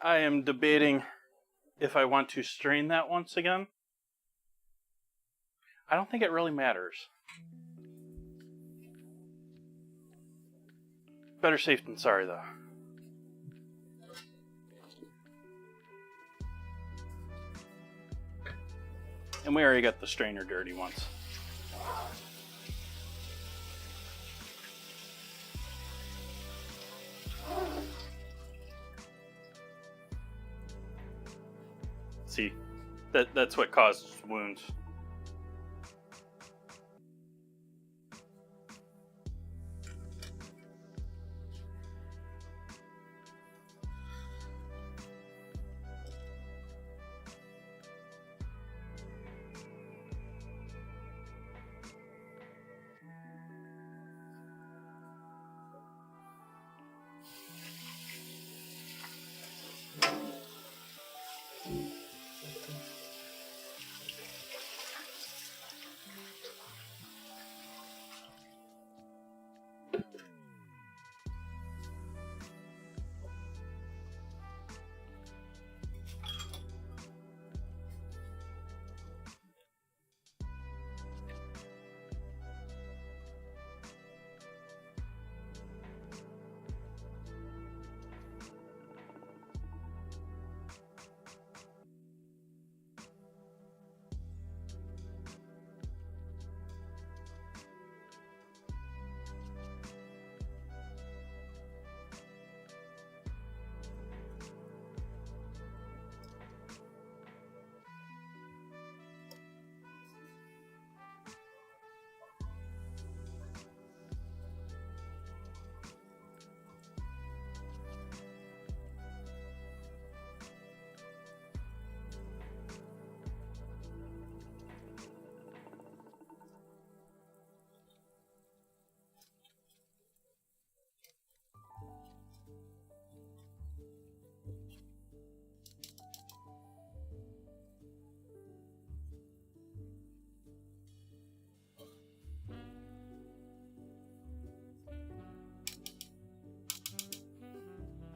I am debating if I want to strain that once again. I don't think it really matters. Better safe than sorry, though. And we already got the strainer dirty once. See, that's what causes wounds.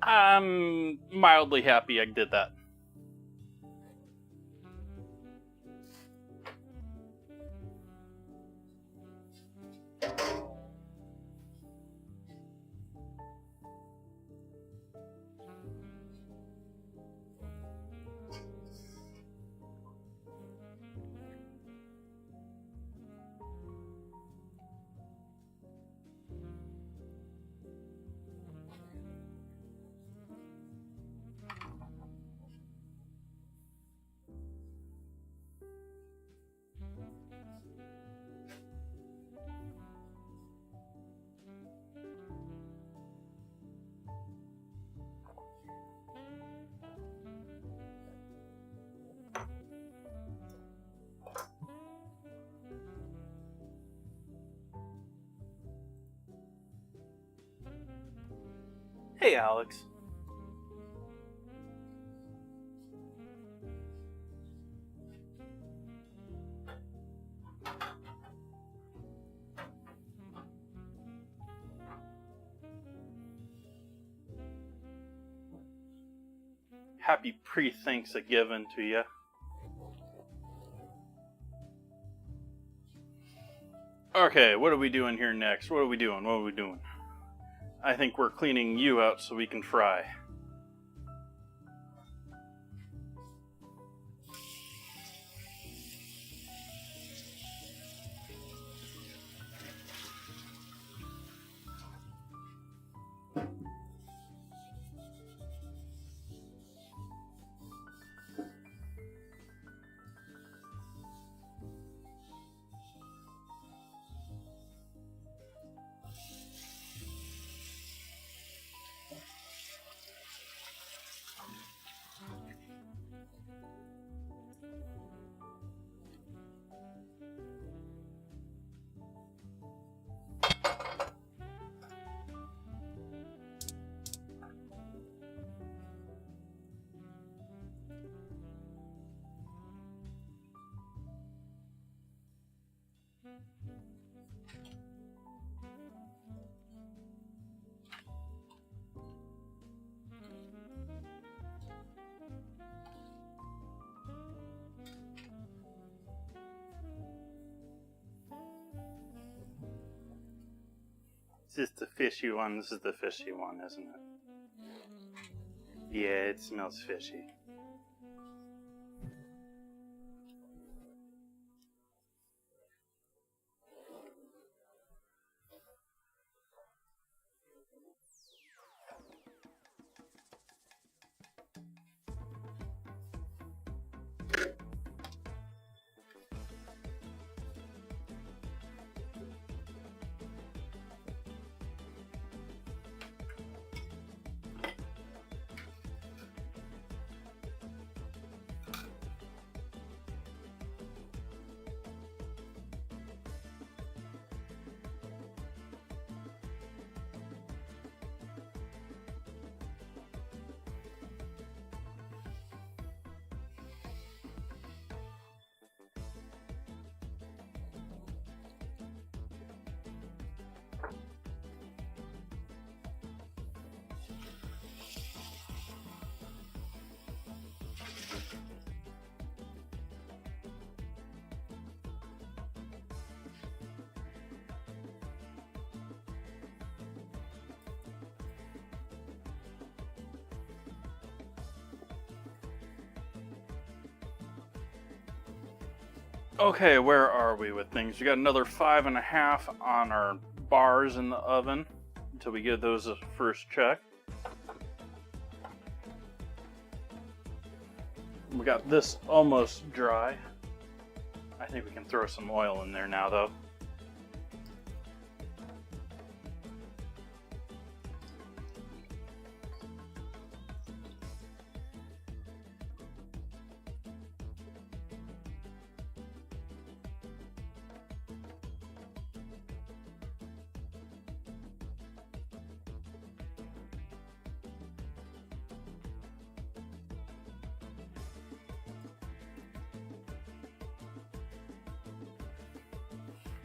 I'm mildly happy I did that. Hey, Alex. Happy pre-Thanksgiving to you. Okay, what are we doing here next? What are we doing? I think we're cleaning you out so we can fry. This is the fishy one. This is the fishy one, isn't it? Yeah, it smells fishy. Okay, where are we with things? We got another 5.5 on our bars in the oven until we give those a first check. We got this almost dry. I think we can throw some oil in there now, though.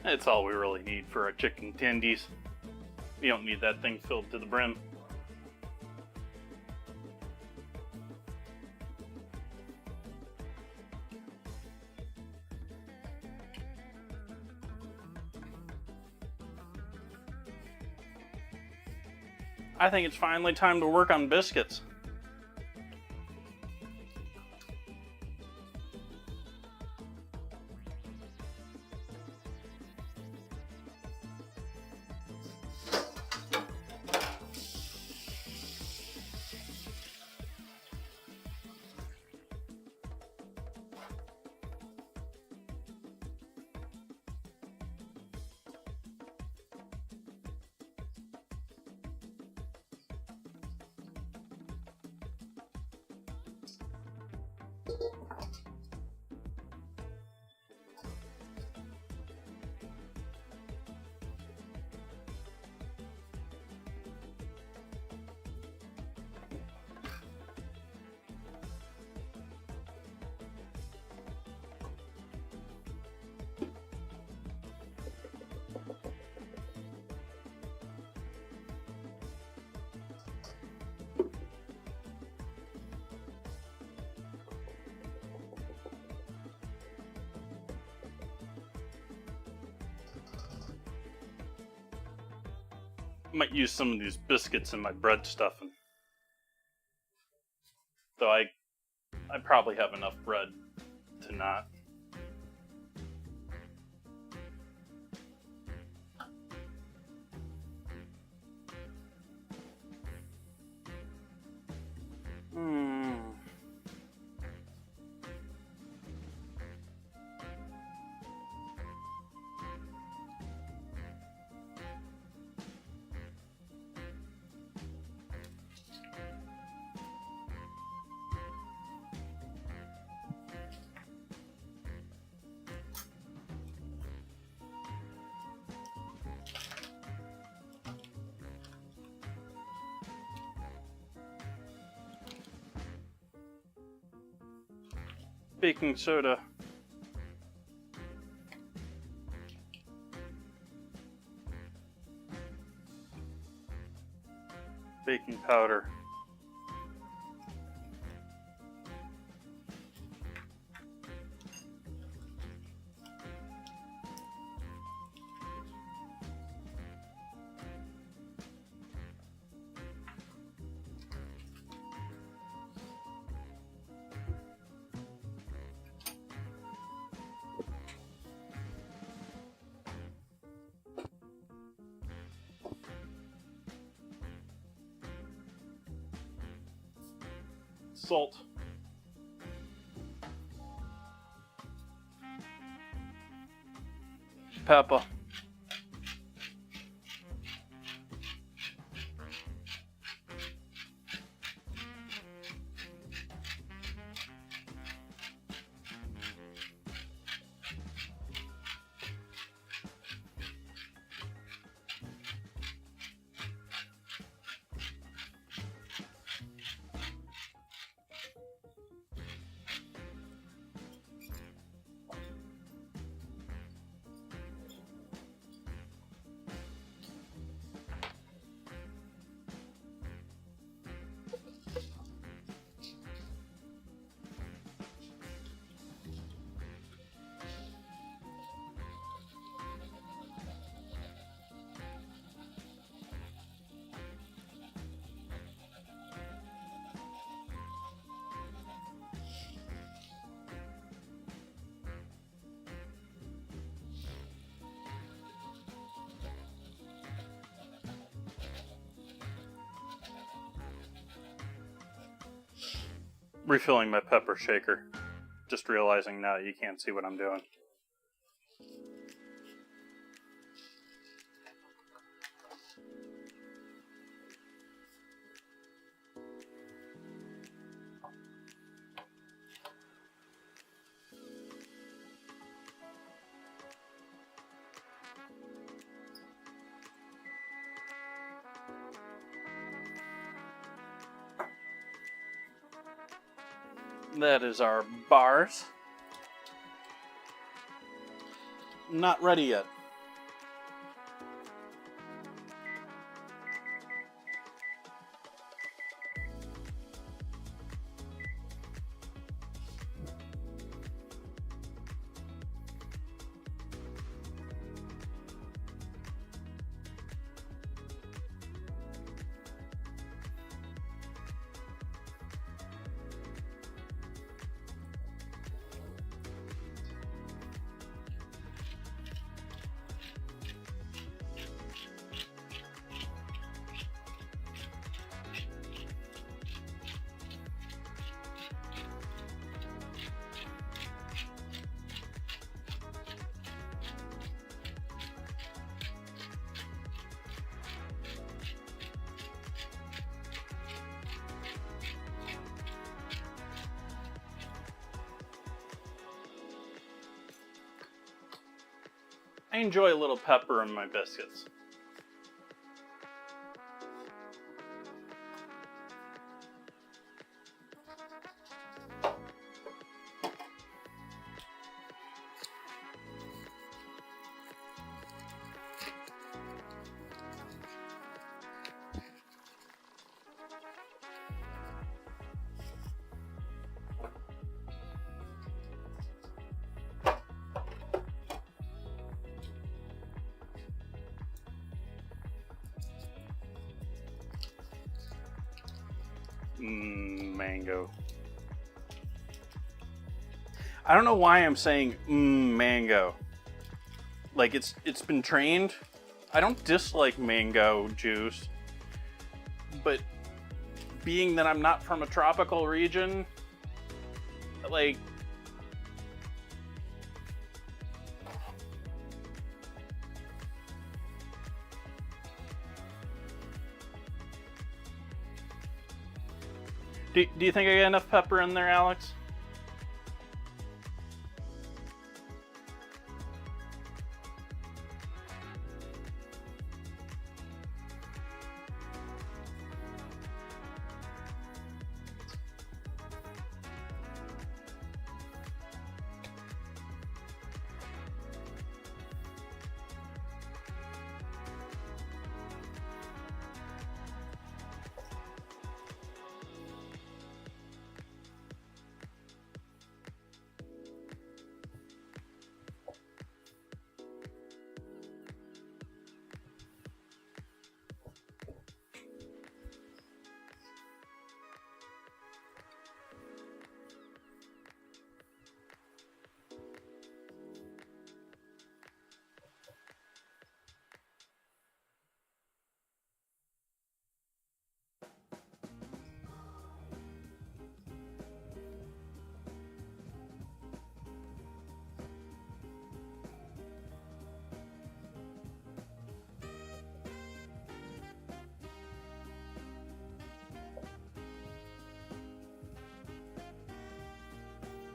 That's all we really need for our chicken tendies. You don't need that thing filled to the brim. I think it's finally time to work on biscuits. Might use some of these biscuits in my bread stuffing. Though I probably have enough bread to not. Baking soda. Baking powder. Salt. Pepper. Refilling my pepper shaker. Just realizing now you can't see what I'm doing. That is our bars. Not ready yet. I enjoy a little pepper in my biscuits. Mango. I don't know why I'm saying mango. Like it's been trained. I don't dislike mango juice, but being that I'm not from a tropical region, like do you think I got enough pepper in there, Alex?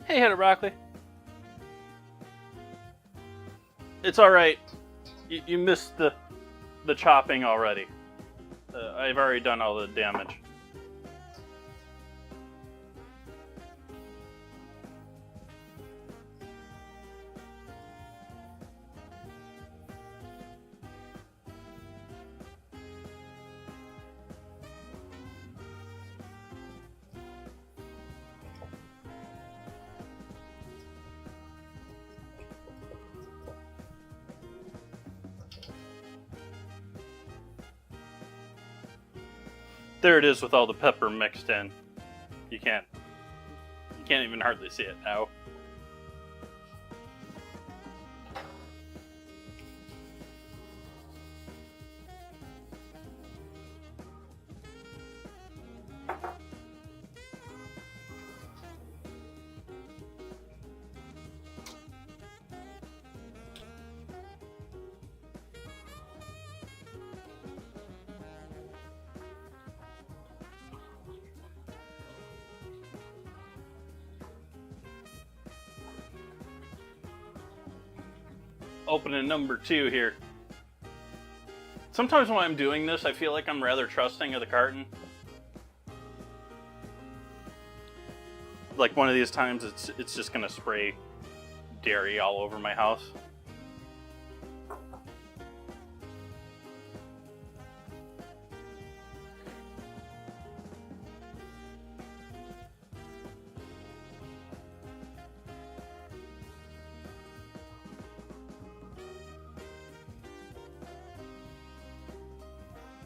Hey, Head of Broccoli. It's alright. You missed the chopping already. I've already done all the damage. There it is with all the pepper mixed in. You can't even hardly see it now. Opening number 2 here. Sometimes when I'm doing this, I feel like I'm rather trusting of the carton. Like one of these times, it's just gonna spray dairy all over my house.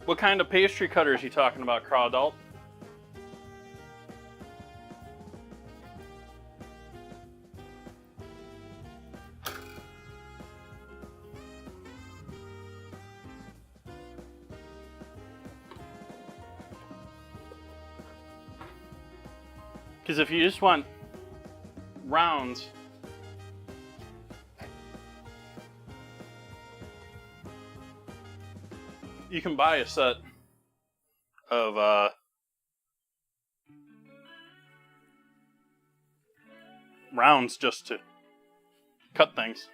What kind of pastry cutter is he talking about, Crawdalt? Because if you just want rounds, you can buy a set of rounds just to cut things.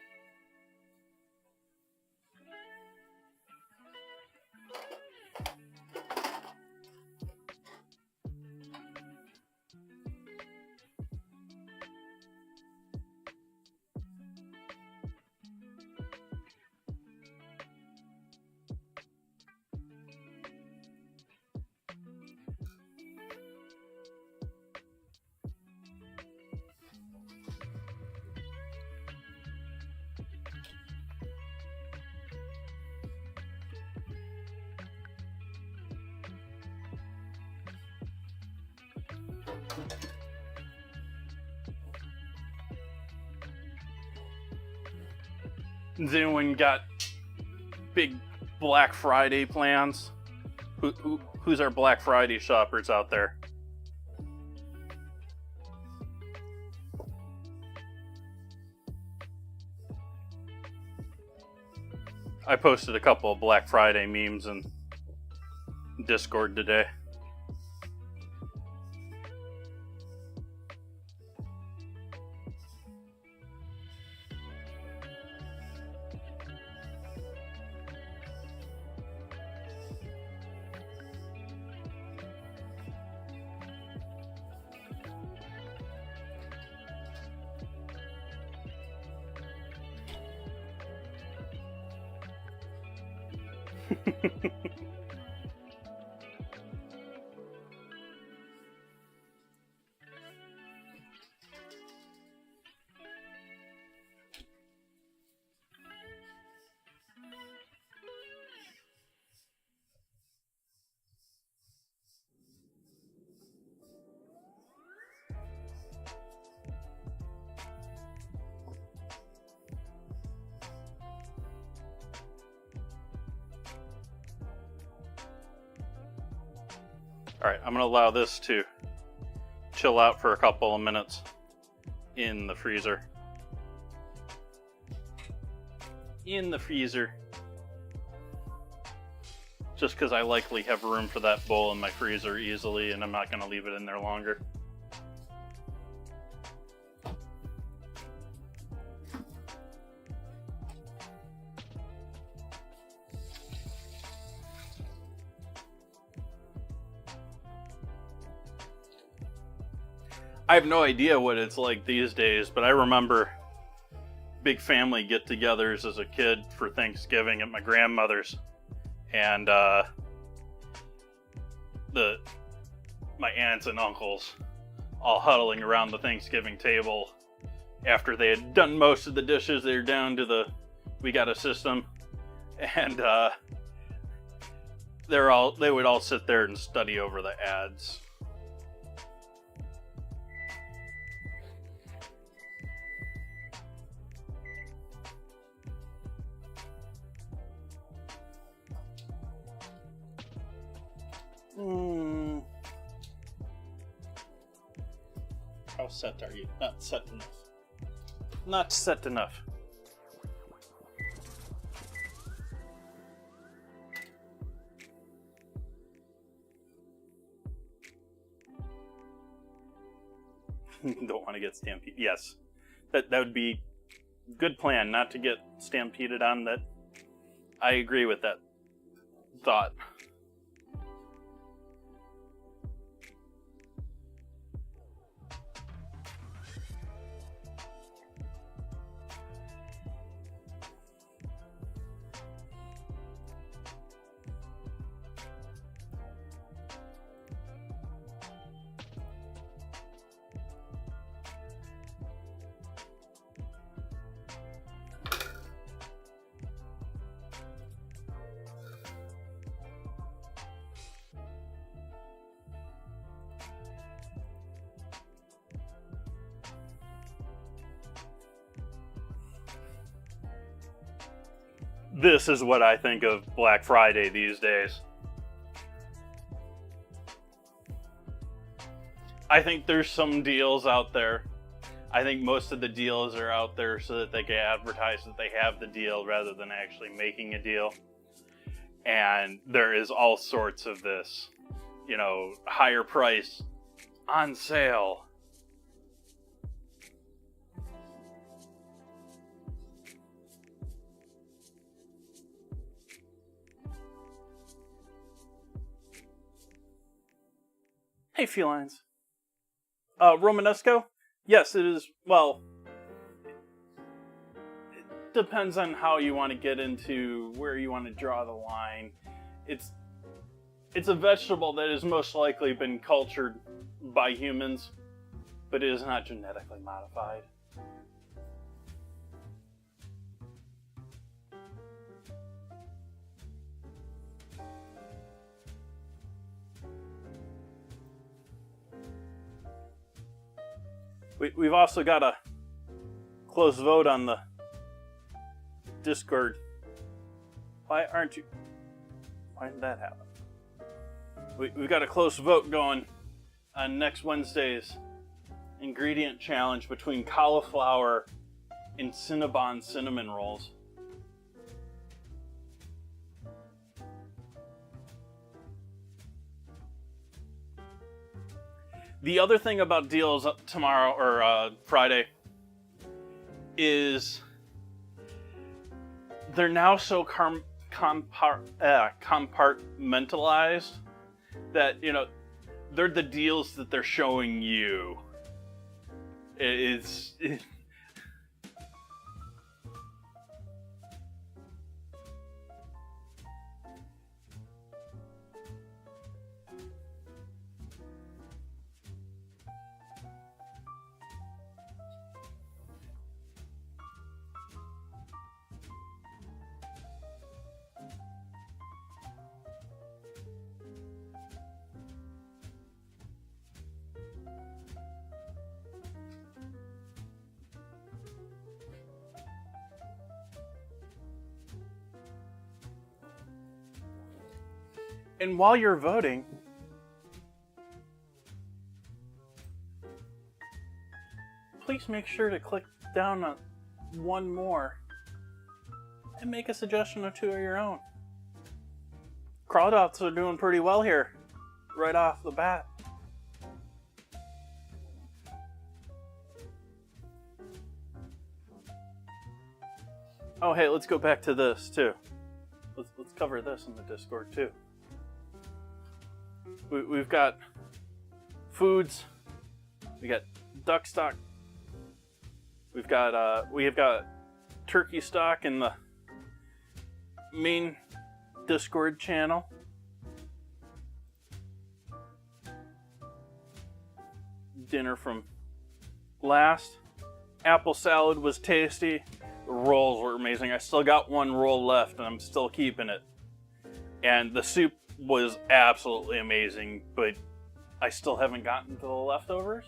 Has anyone got big Black Friday plans? Who's our Black Friday shoppers out there? I posted a couple of Black Friday memes in Discord today. Alright, I'm going to allow this to chill out for a couple of minutes in the freezer. In the freezer. Just because I likely have room for that bowl in my freezer easily, and I'm not going to leave it in there longer. I have no idea what it's like these days, but I remember big family get-togethers as a kid for Thanksgiving at my grandmother's, and my aunts and uncles all huddling around the Thanksgiving table after they had done most of the dishes. They were down to the we got a system, and they would all sit there and study over the ads. How set are you? Not set enough. Not set enough. Don't want to get stampeded. Yes. That would be a good plan, not to get stampeded on that. I agree with that thought. This is what I think of Black Friday these days. I think there's some deals out there. I think most of the deals are out there so that they can advertise that they have the deal rather than actually making a deal. And there is all sorts of this, higher price, on sale. Hey, felines. Romanesco? Yes, it is. Well, it depends on how you want to get into where you want to draw the line. It's a vegetable that has most likely been cultured by humans, but it is not genetically modified. We've also got a close vote on the Discord. Why did that happen? We've got a close vote going on next Wednesday's ingredient challenge between cauliflower and Cinnabon cinnamon rolls. The other thing about deals tomorrow or Friday is they're now so compartmentalized that, you know, they're the deals that they're showing you. It's and while you're voting, please make sure to click down on one more and make a suggestion or two of your own. Crawdouts are doing pretty well here, right off the bat. Oh, hey, let's go back to this too. Let's cover this in the Discord too. We've got foods. We got duck stock. We have got turkey stock in the main Discord channel. Dinner from last. Apple salad was tasty. The rolls were amazing. I still got one roll left and I'm still keeping it. And the soup was absolutely amazing, but I still haven't gotten to the leftovers.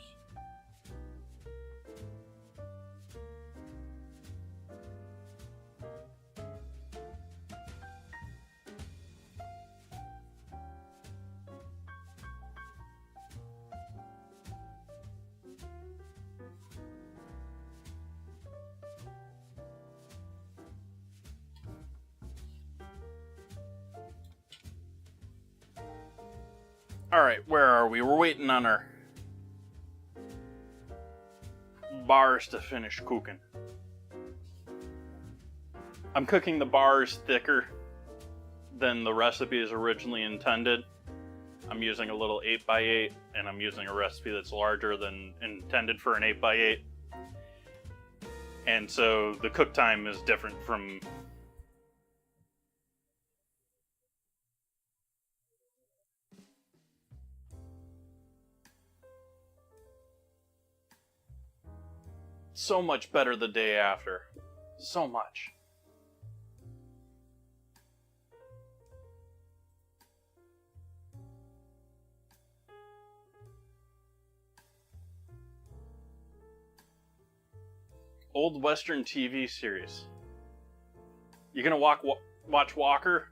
Alright, where are we? We're waiting on our bars to finish cooking. I'm cooking the bars thicker than the recipe is originally intended. I'm using a little 8x8 and I'm using a recipe that's larger than intended for an 8x8. And so the cook time is different from so much better the day after. So much. Old Western TV series. You gonna watch Walker?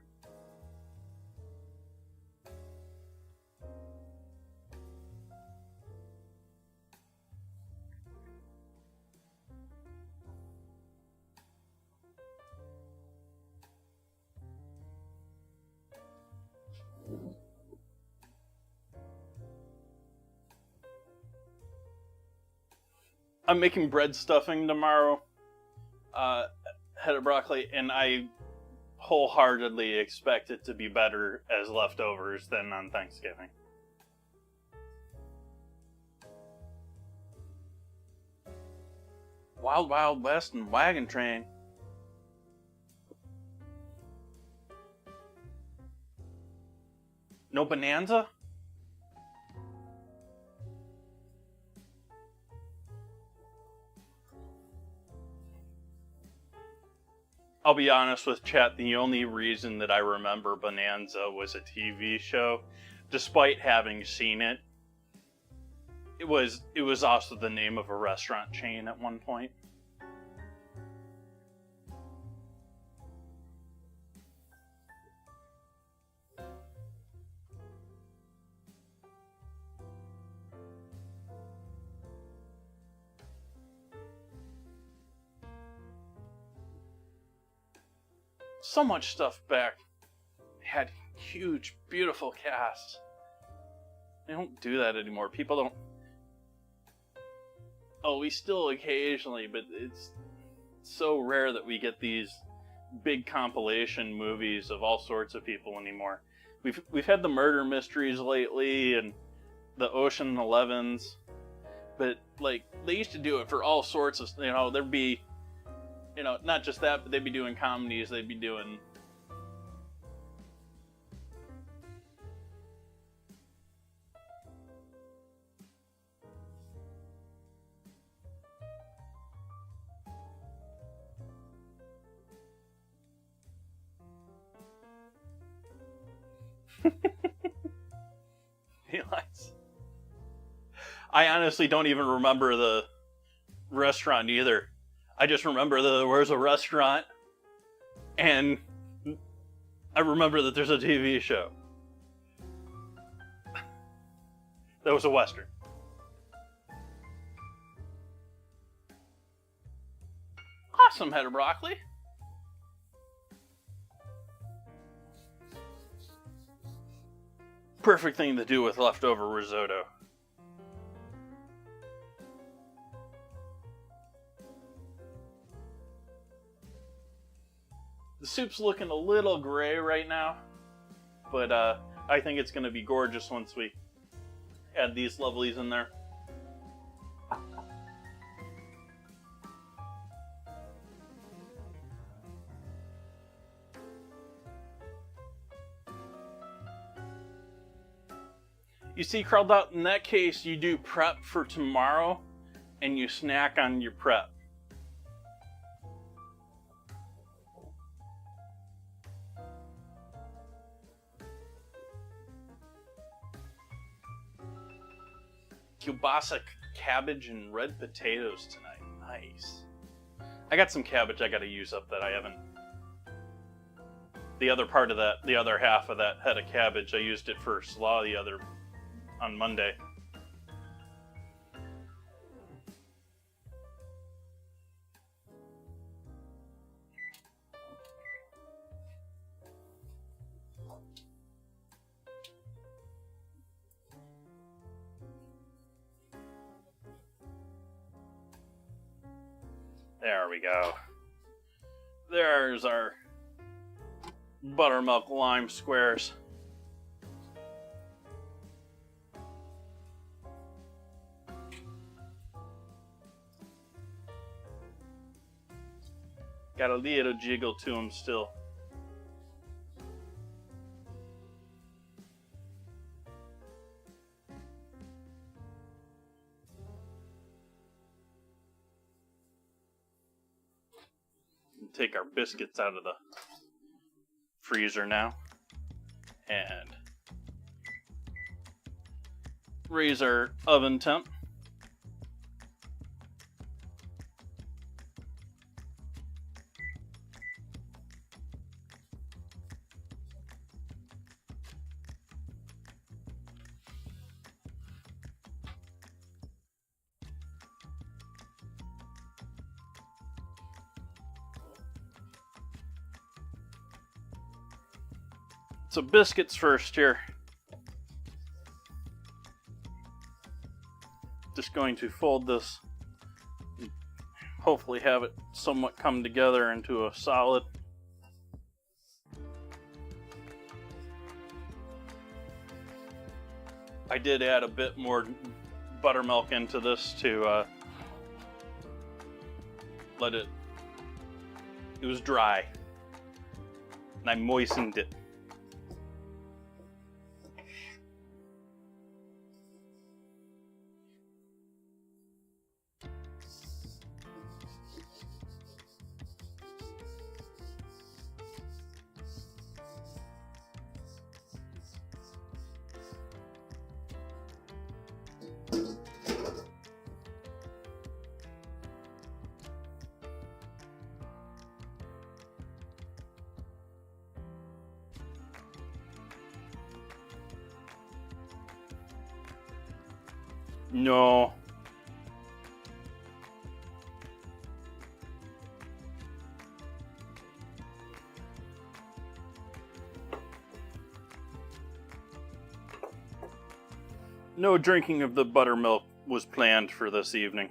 I'm making bread stuffing tomorrow, head of broccoli, and I wholeheartedly expect it to be better as leftovers than on Thanksgiving. Wild Wild West and Wagon Train. No Bonanza? I'll be honest with chat, the only reason that I remember Bonanza was a TV show, despite having seen it. It was also the name of a restaurant chain at one point. So much stuff back. Had huge, beautiful casts. They don't do that anymore. People don't. Oh, we still occasionally, but it's so rare that we get these big compilation movies of all sorts of people anymore. We've had the murder mysteries lately and the Ocean 11s, but like they used to do it for all sorts of, there'd be, not just that, but they'd be doing comedies, they'd be doing Eli's. I honestly don't even remember the restaurant either. I just remember where's a restaurant, and I remember that there's a TV show. That was a Western. Awesome head of broccoli. Perfect thing to do with leftover risotto. The soup's looking a little gray right now, but I think it's going to be gorgeous once we add these lovelies in there. You see, Crawled Out, in that case, you do prep for tomorrow, and you snack on your prep. Kielbasa cabbage and red potatoes tonight. Nice. I got some cabbage I got to use up that I haven't. The other part of that, the other half of that head of cabbage, I used it for slaw on Monday. There we go. There's our buttermilk lime squares. Got a little jiggle to them still. Take our biscuits out of the freezer now and raise our oven temp. So biscuits first here. Just going to fold this and hopefully have it somewhat come together into a solid. I did add a bit more buttermilk into this to let it was dry and I moistened it. No. No drinking of the buttermilk was planned for this evening.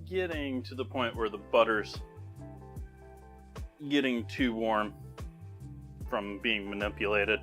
Getting to the point where the butter's getting too warm from being manipulated.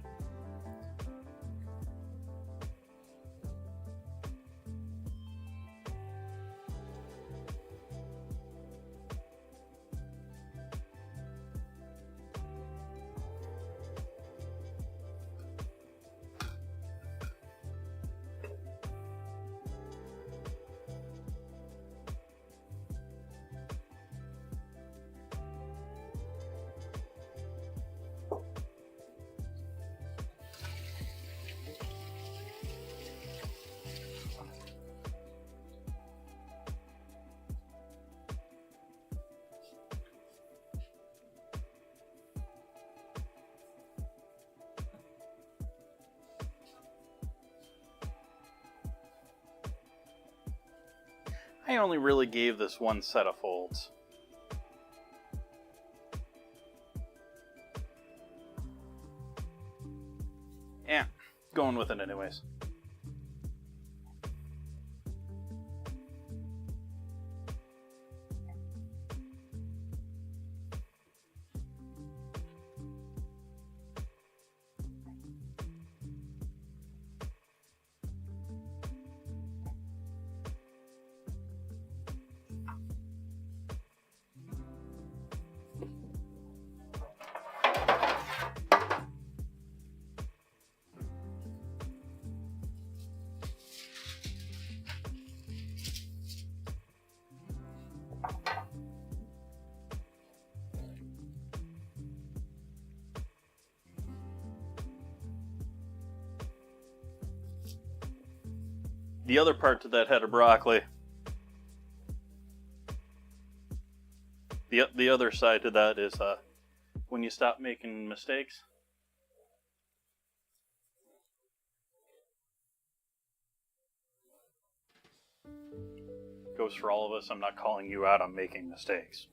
I only really gave this one set of folds. Yeah, going with it anyways. The other part to that head of broccoli, the other side to that is when you stop making mistakes. Goes for all of us. I'm not calling you out on making mistakes.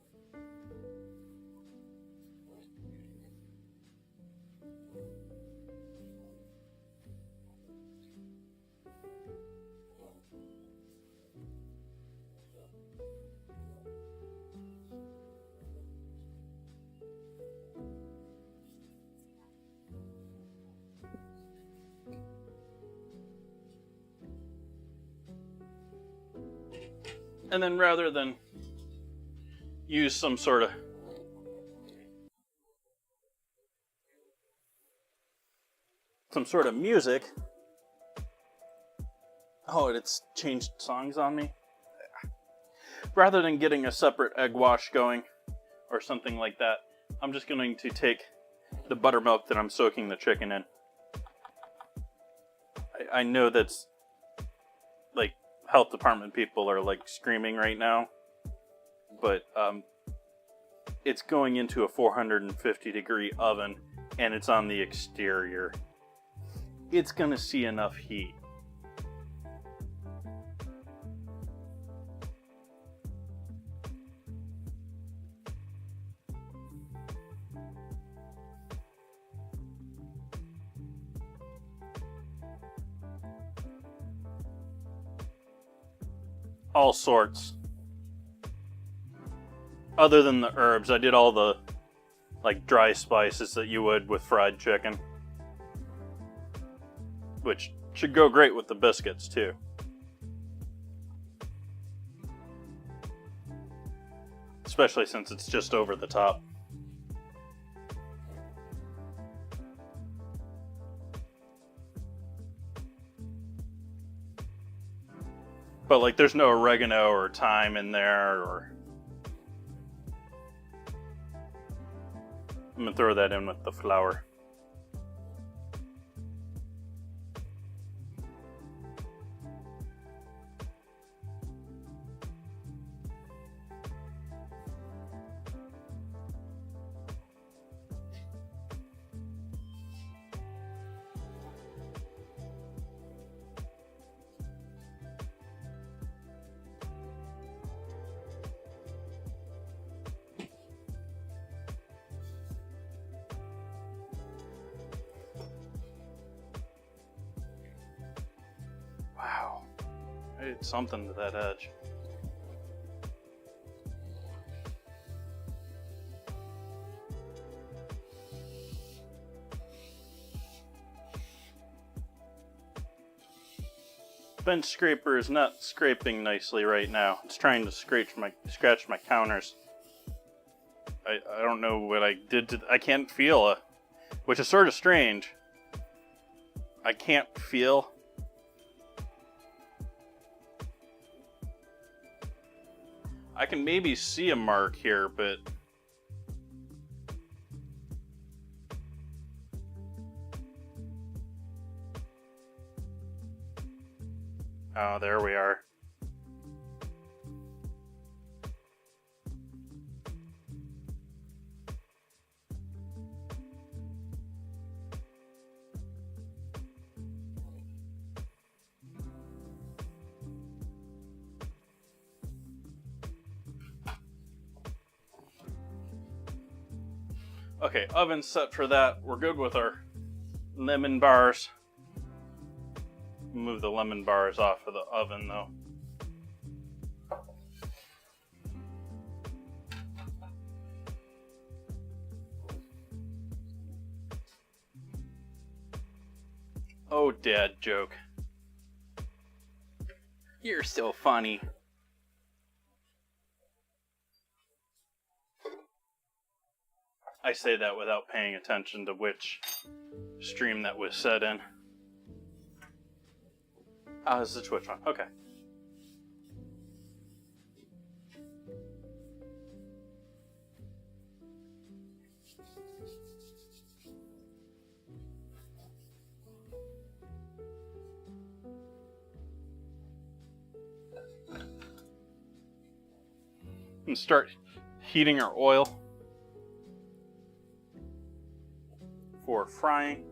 And then rather than use some sort of music. Oh, it's changed songs on me. rather than getting a separate egg wash going or something like that, I'm just going to take the buttermilk that I'm soaking the chicken in. I know that's, like, health department people are, like, screaming right now, but it's going into a 450 degree oven, and it's on the exterior. It's gonna see enough heat. All sorts. Other than the herbs, I did all the, like, dry spices that you would with fried chicken. Which should go great with the biscuits, too. Especially since it's just over the top. But, like, there's no oregano or thyme in there, or... I'm gonna throw that in with the flour. Wow. I did something to that edge. Bench scraper is not scraping nicely right now. It's trying to scratch my counters. I don't know what I did to... I can't feel which is sort of strange. I can't feel... I can maybe see a mark here, but... Oh, there we are. Okay, oven's set for that. We're good with our lemon bars. Move the lemon bars off of the oven though. Oh, dad joke. You're so funny. I say that without paying attention to which stream that was set in. This is Twitch one. Okay. And start heating our oil for frying.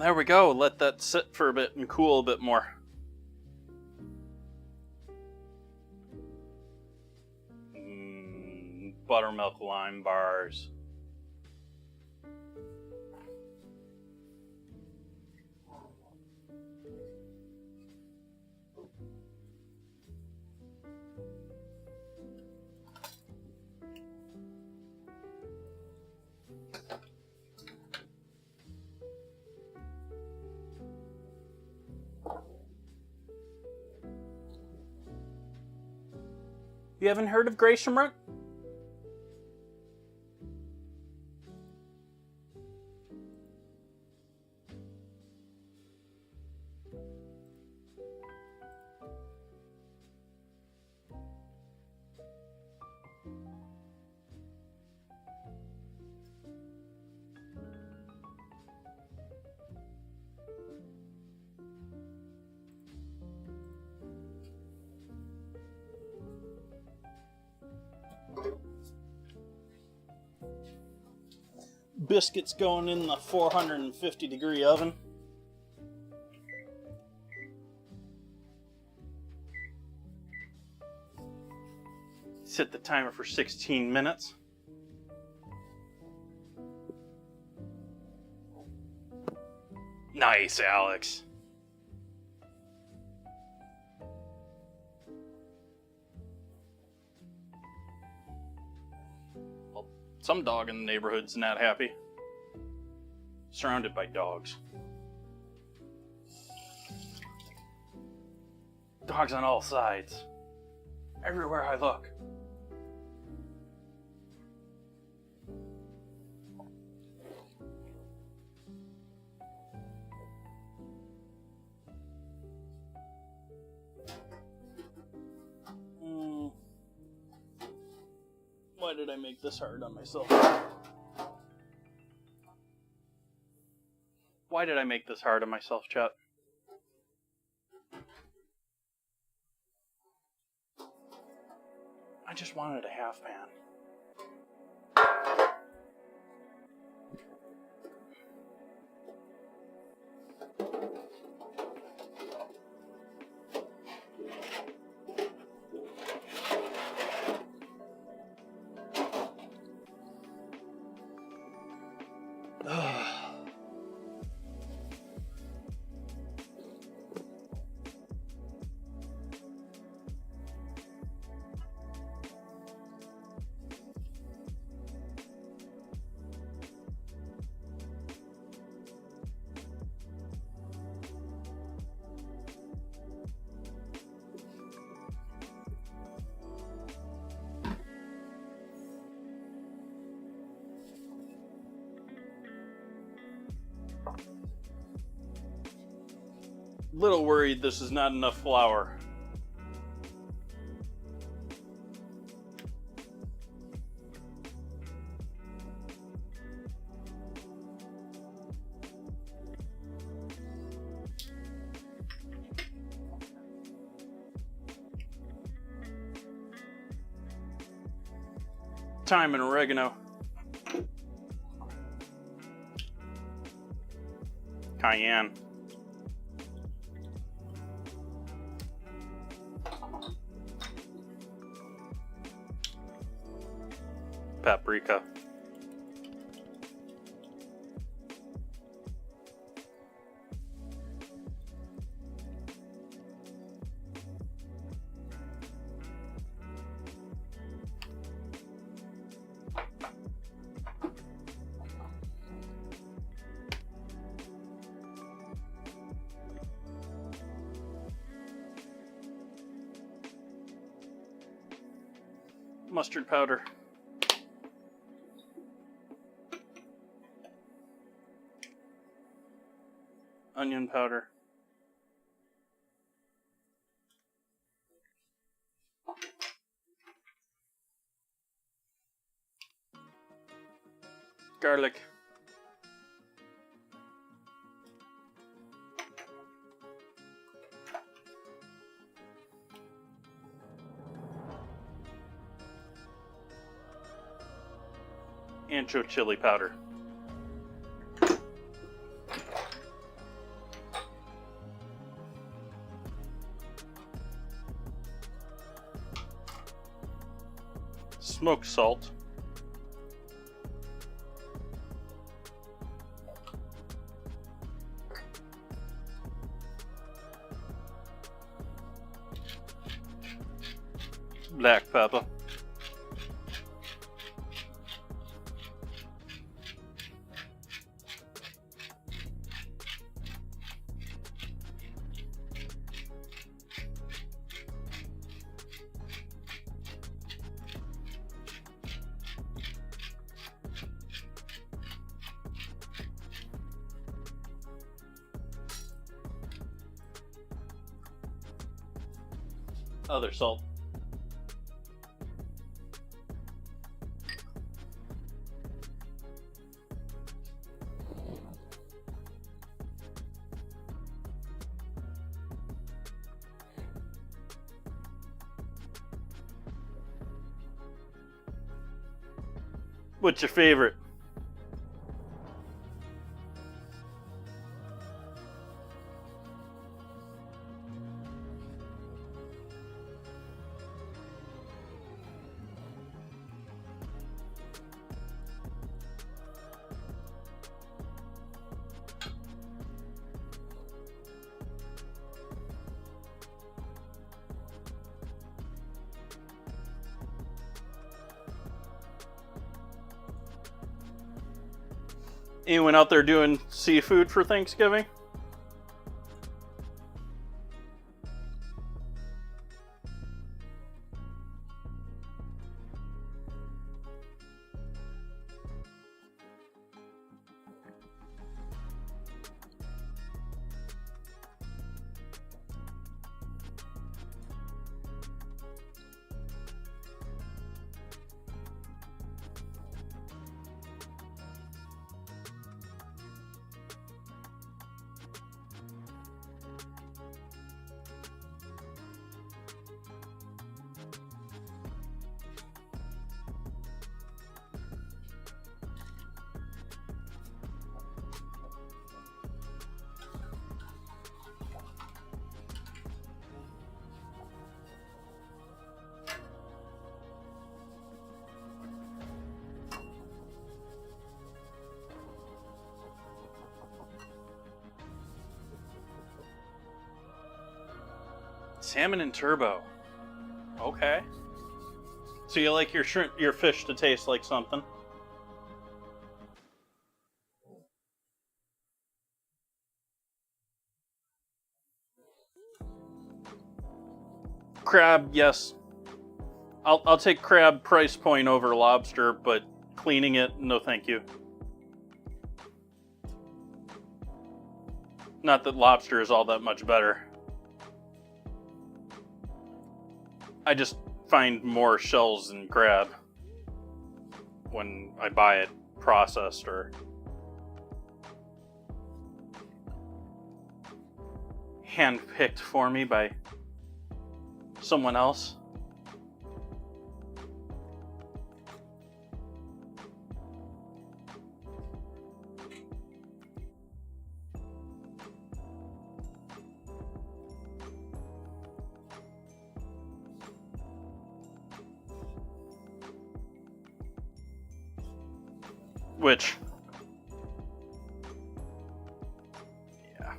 There we go. Let that sit for a bit and cool a bit more. Buttermilk lime bars. You haven't heard of Gresham Root? Biscuits going in the 450 degree oven. Set the timer for 16 minutes. Nice, Alex. Well, some dog in the neighborhood's not happy. Surrounded by dogs. Dogs on all sides. Everywhere I look. Why did I make this hard on myself? Why did I make this hard on myself, chat? I just wanted a half pan. Little worried this is not enough flour. Thyme and oregano. Cayenne. Paprika. Mustard powder. Onion powder. Garlic. Ancho chili powder. smoked salt. Black pepper. Other salt. What's your favorite? Anyone out there doing seafood for Thanksgiving? Salmon and turbo. Okay. So you like your shrimp, your fish to taste like something? Crab, yes. I'll take crab price point over lobster, but cleaning it, no thank you. Not that lobster is all that much better. I just find more shells in crab when I buy it processed or hand-picked for me by someone else. Which, yeah.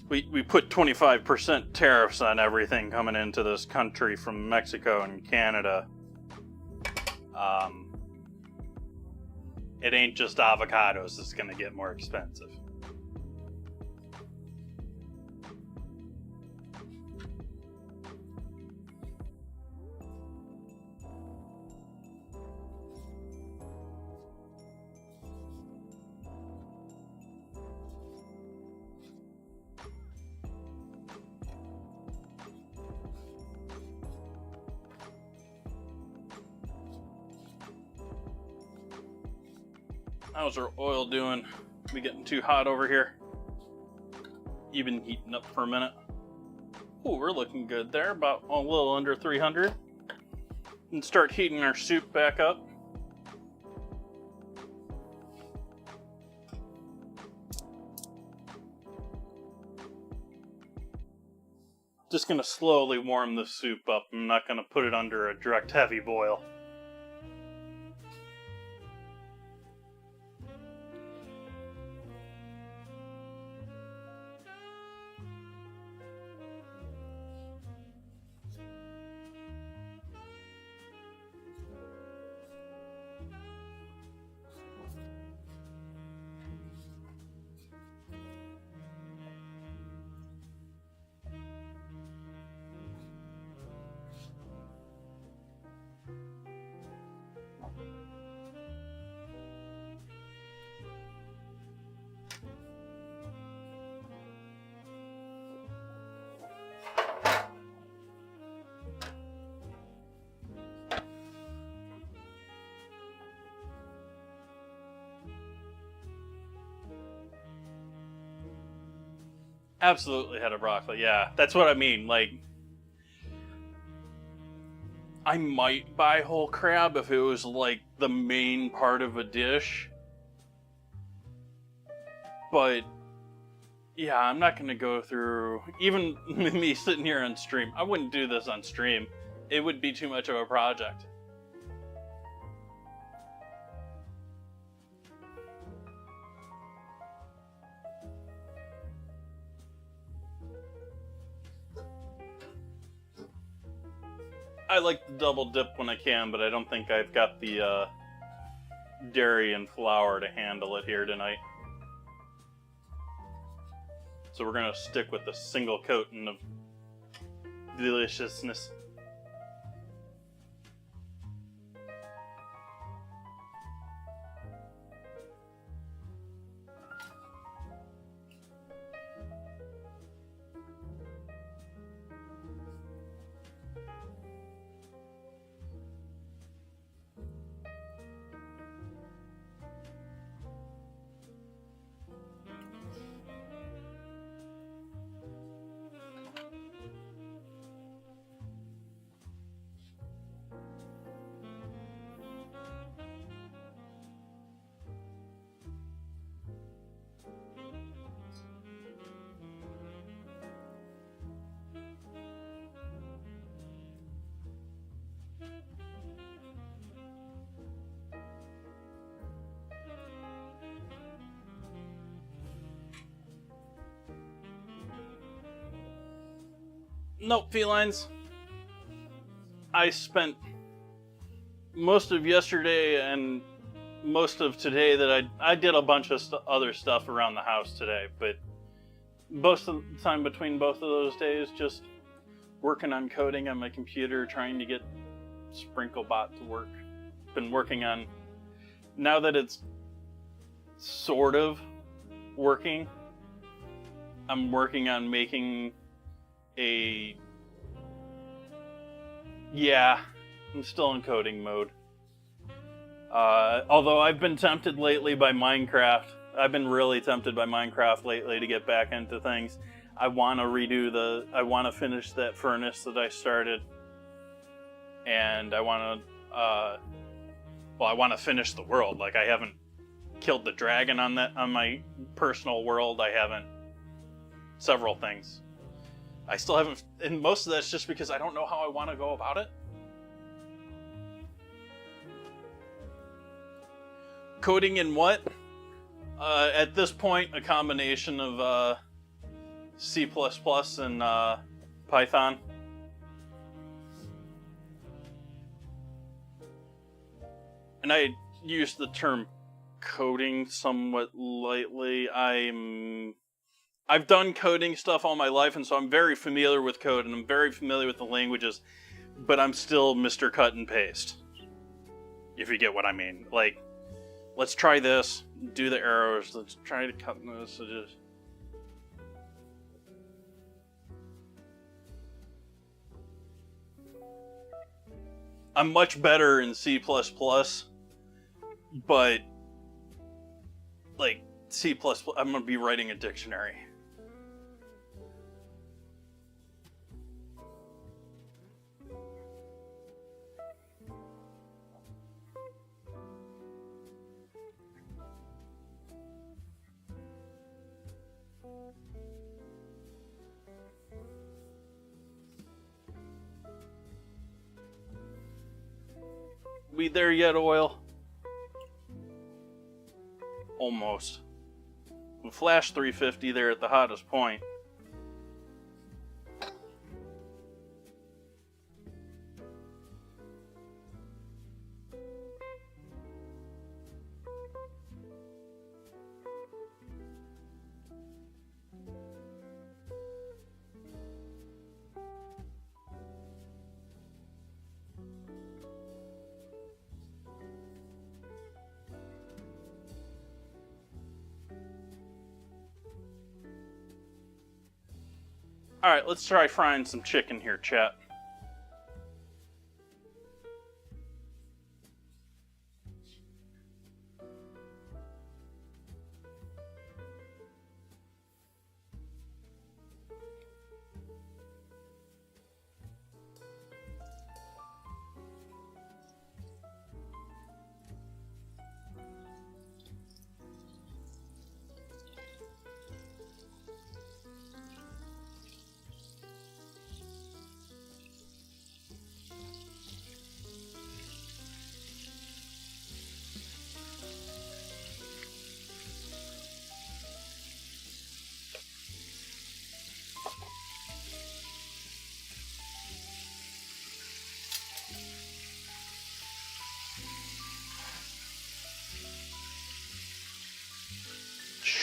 We put 25% tariffs on everything coming into this country from Mexico and Canada. It ain't just avocados that's gonna get more expensive. How's our oil doing? We getting too hot over here? You've been heating up for a minute. Oh, we're looking good there. About a little under 300. And start heating our soup back up. Just gonna slowly warm the soup up. I'm not gonna put it under a direct heavy boil. Absolutely head of broccoli, yeah. That's what I mean, like... I might buy whole crab if it was, like, the main part of a dish. But, yeah, I'm not gonna go through... Even me sitting here on stream, I wouldn't do this on stream. It would be too much of a project. I like to double dip when I can, but I don't think I've got the dairy and flour to handle it here tonight. So we're gonna stick with the single coating of deliciousness. Nope, felines. I spent most of yesterday and most of today that I did a bunch of other stuff around the house today, but most of the time between both of those days just working on coding on my computer, trying to get SprinkleBot to work. Been working on, now that it's sort of working, I'm working on making yeah, I'm still in coding mode. Although I've been tempted lately by Minecraft. I've been really tempted by Minecraft lately to get back into things. I want to I want to finish that furnace that I started. And I want to, I want to finish the world. Like, I haven't killed the dragon on my personal world. I haven't, several things. I still haven't, and most of that's just because I don't know how I want to go about it. Coding in what? At this point, a combination of C++ and Python. And I use the term coding somewhat lightly. I've done coding stuff all my life, and so I'm very familiar with code, and I'm very familiar with the languages, but I'm still Mr. Cut and Paste. If you get what I mean. Like, let's try this, do the arrows, let's try to cut this, so just... I'm much better in C++, but, like, C++, I'm going to be writing a dictionary. We there yet, oil? Almost. We flashed 350 there at the hottest point. Alright, let's try frying some chicken here, chat.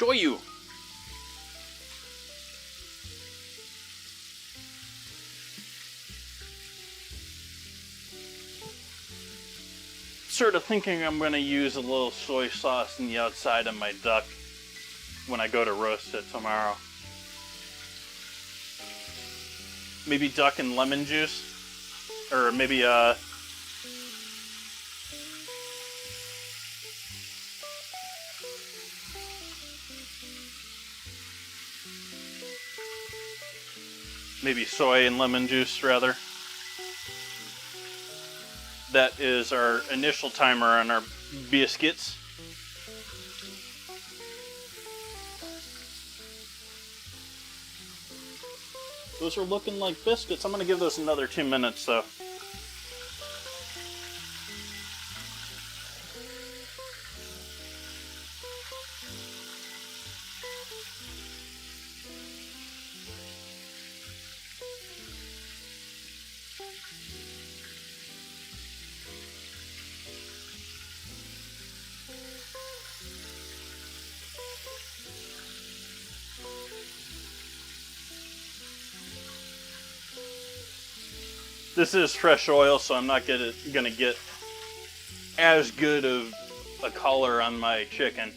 Shoyu. Sort of thinking I'm going to use a little soy sauce in the outside of my duck when I go to roast it tomorrow. Maybe duck and lemon juice, or maybe maybe soy and lemon juice, rather. That is our initial timer on our biscuits. Those are looking like biscuits. I'm going to give those another 2 minutes, though. This is fresh oil, so I'm not going to get as good of a color on my chicken.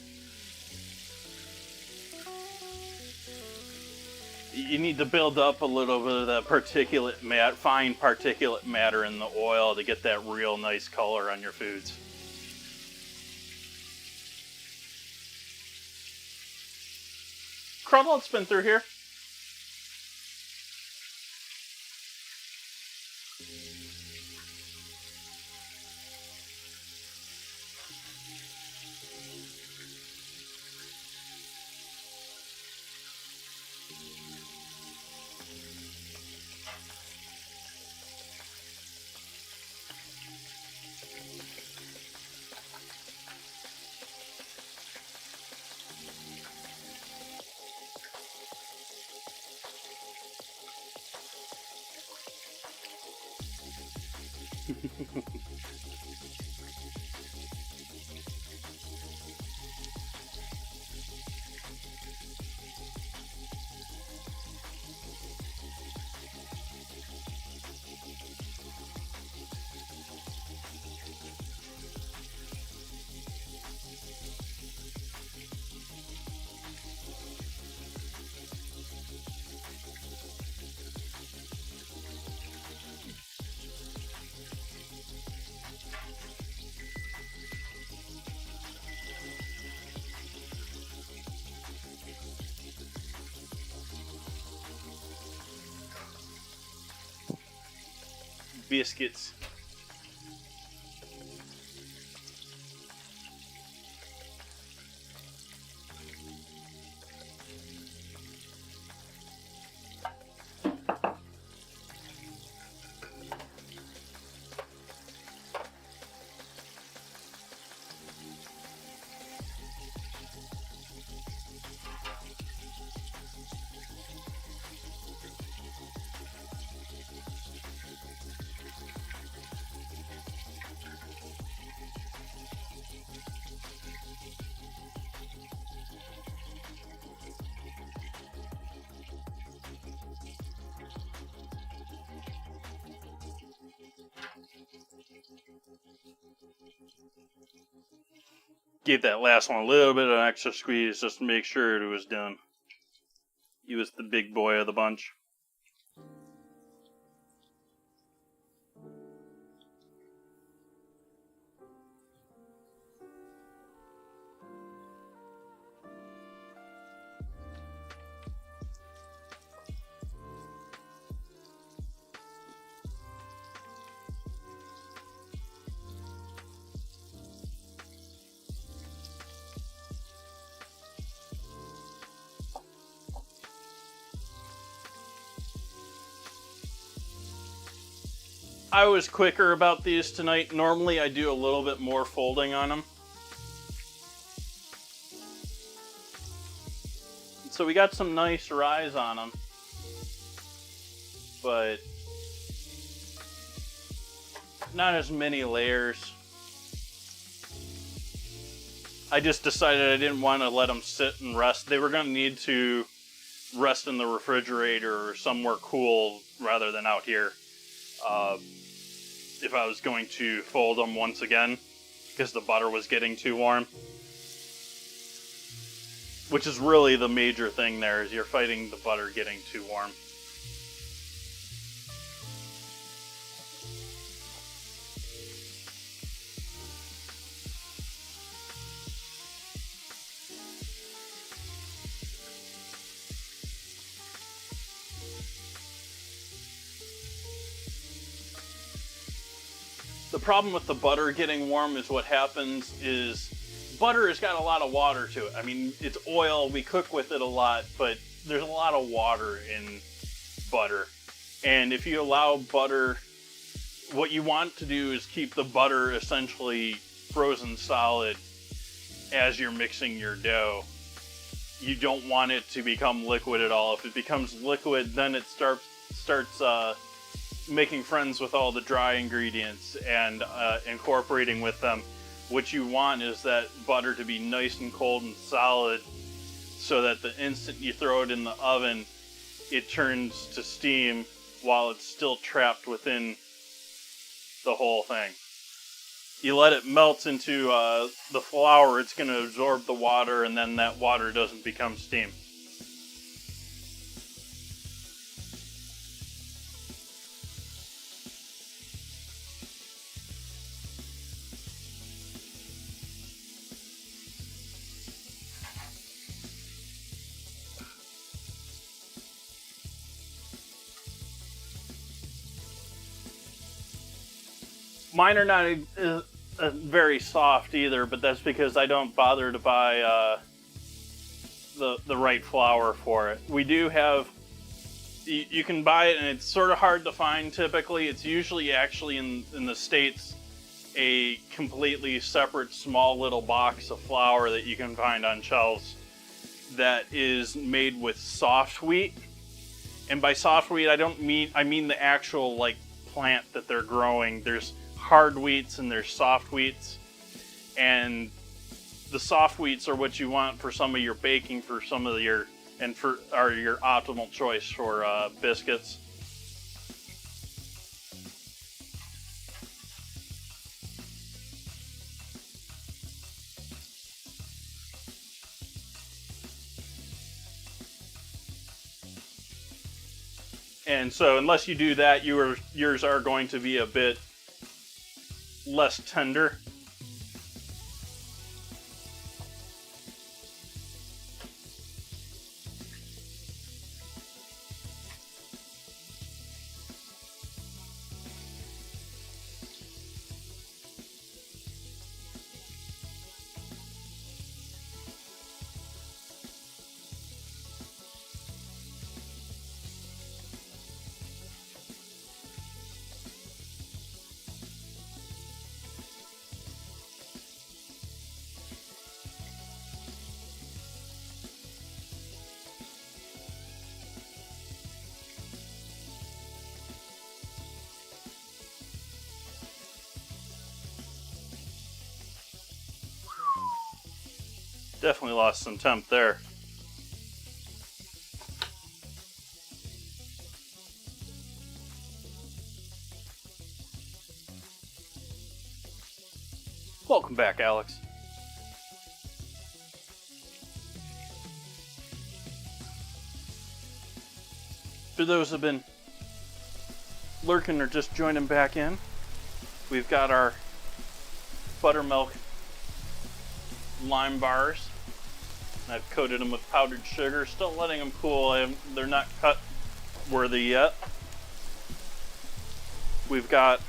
You need to build up a little bit of that fine particulate matter in the oil to get that real nice color on your foods. Cruddle, it's been through here. Biscuits. Gave that last one a little bit of an extra squeeze just to make sure it was done. He was the big boy of the bunch. I was quicker about these tonight. Normally I do a little bit more folding on them. So we got some nice rise on them. But not as many layers. I just decided I didn't want to let them sit and rest. They were going to need to rest in the refrigerator or somewhere cool rather than out here. If I was going to fold them once again, because the butter was getting too warm. Which is really the major thing there, is you're fighting the butter getting too warm. The problem with the butter getting warm is what happens is butter has got a lot of water to it. I mean, it's oil, we cook with it a lot, but there's a lot of water in butter. And if you allow butter, what you want to do is keep the butter essentially frozen solid as you're mixing your dough. You don't want it to become liquid at all. If it becomes liquid, then it starts making friends with all the dry ingredients and incorporating with them. What you want is that butter to be nice and cold and solid, so that the instant you throw it in the oven, it turns to steam while it's still trapped within the whole thing. You let it melt into the flour, it's going to absorb the water, and then that water doesn't become steam. Mine are not very soft either, but that's because I don't bother to buy the right flour for it. We do have, you can buy it, and it's sort of hard to find typically. It's usually actually in the States a completely separate small little box of flour that you can find on shelves that is made with soft wheat. And by soft wheat, I mean the actual like plant that they're growing. There's hard wheats and there's soft wheats, and the soft wheats are what you want for some of your baking, for some of your your optimal choice for biscuits. And so unless you do that, yours are going to be a bit less tender. Definitely lost some temp there. Welcome back, Alex. For those who have been lurking or just joining back in, we've got our Buttermilk lime bars. I've coated them with powdered sugar, still letting them cool. They're not cut worthy yet. We've got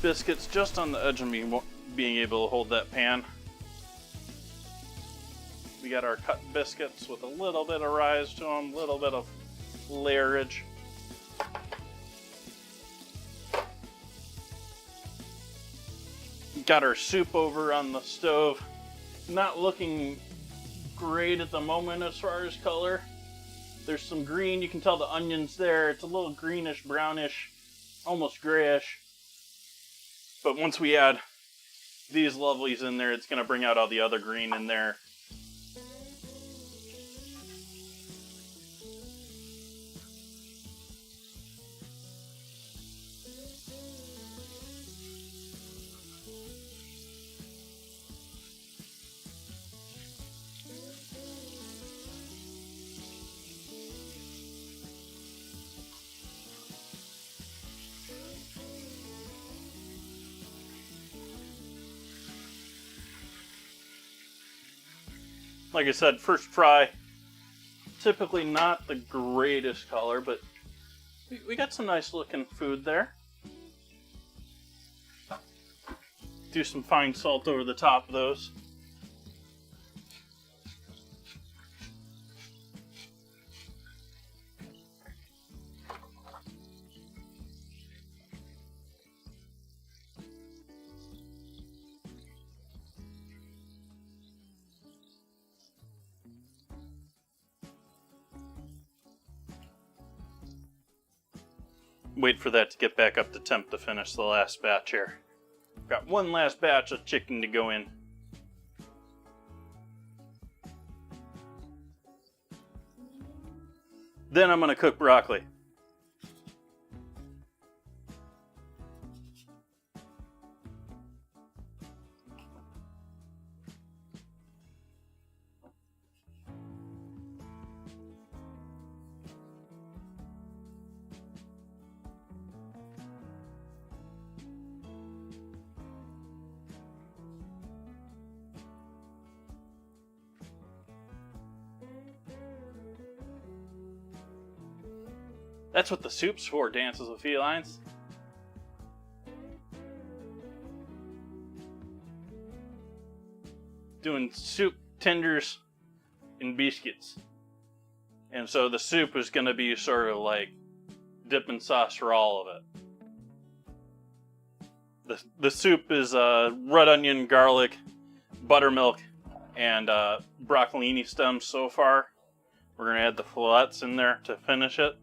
biscuits just on the edge of me being able to hold that pan. We got our cut biscuits with a little bit of rise to them, a little bit of layerage. Got our soup over on the stove. Not looking great at the moment as far as color. There's some green, you can tell the onion's there. It's a little greenish, brownish, almost grayish. But once we add these lovelies in there, it's going to bring out all the other green in there. Like I said, first fry, typically not the greatest color, but we got some nice looking food there. Do some fine salt over the top of those. Wait for that to get back up to temp to finish the last batch here. Got one last batch of chicken to go in. Then I'm going to cook broccoli. That's what the soup's for, Dances with Felines. Doing soup, tenders, and biscuits. And so the soup is going to be sort of like dipping sauce for all of it. The soup is red onion, garlic, buttermilk, and broccolini stems so far. We're going to add the fillets in there to finish it.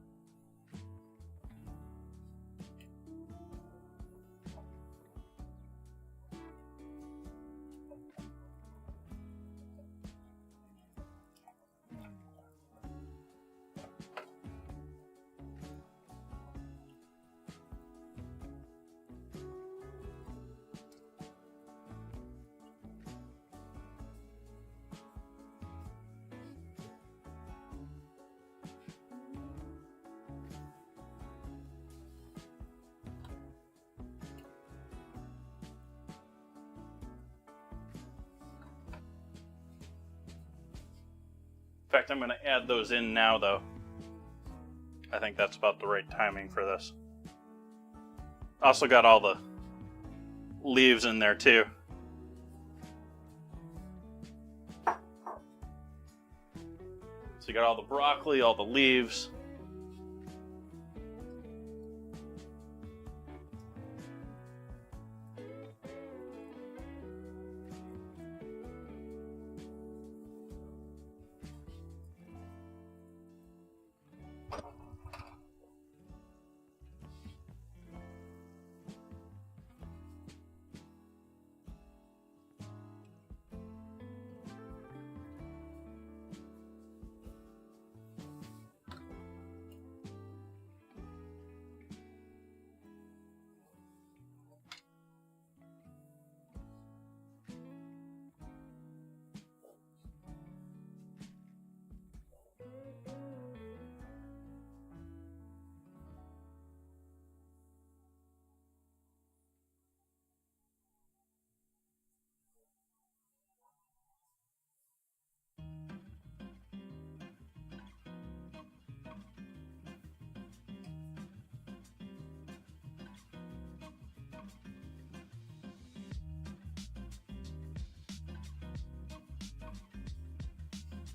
In fact, I'm going to add those in now, though. I think that's about the right timing for this. Also got all the leaves in there, too. So you got all the broccoli, all the leaves.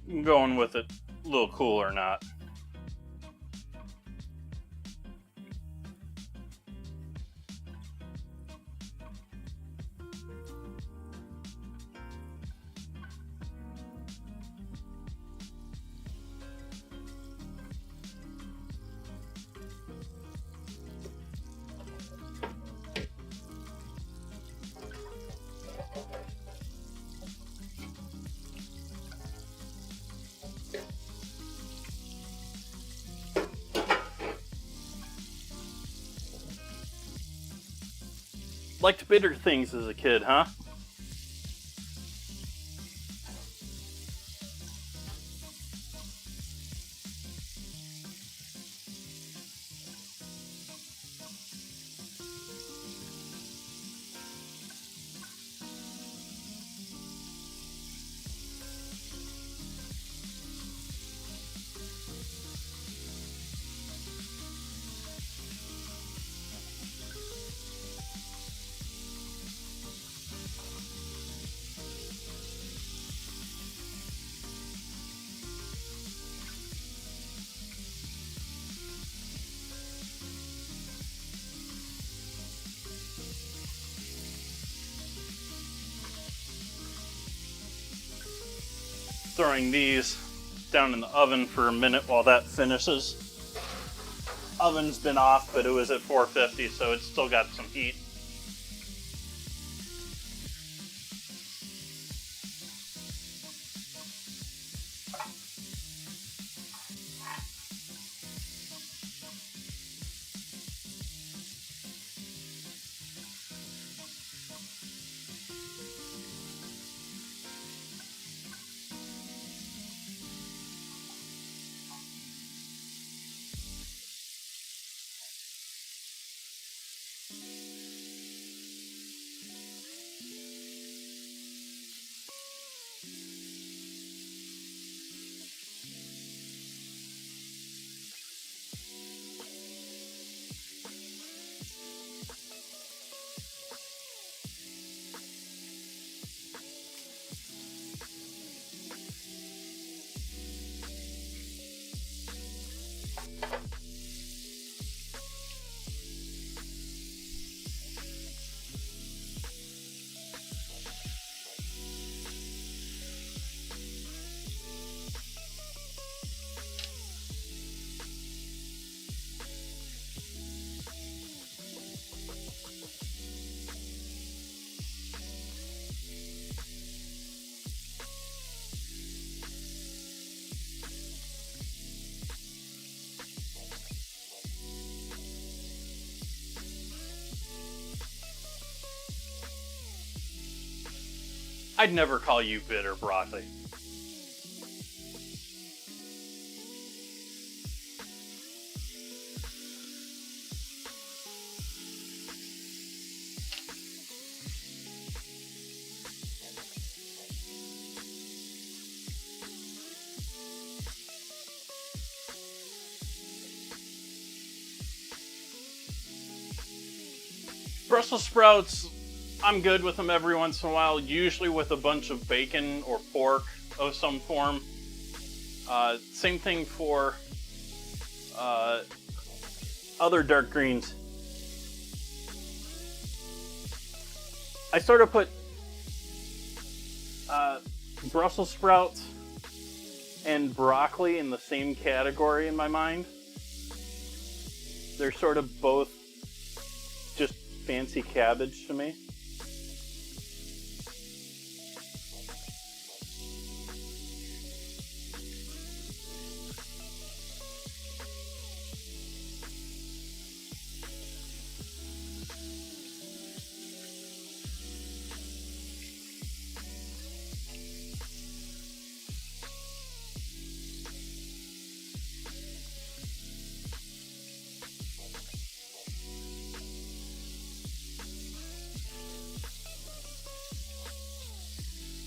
I'm going with it a little cool or not. Liked bitter things as a kid, huh? Throwing these down in the oven for a minute while that finishes. Oven's been off, but it was at 450, so it's still got some heat. I'd never call you bitter, broccoli. Brussels sprouts, I'm good with them every once in a while, usually with a bunch of bacon or pork of some form. Same thing for other dark greens. I sort of put Brussels sprouts and broccoli in the same category in my mind. They're sort of both just fancy cabbage to me.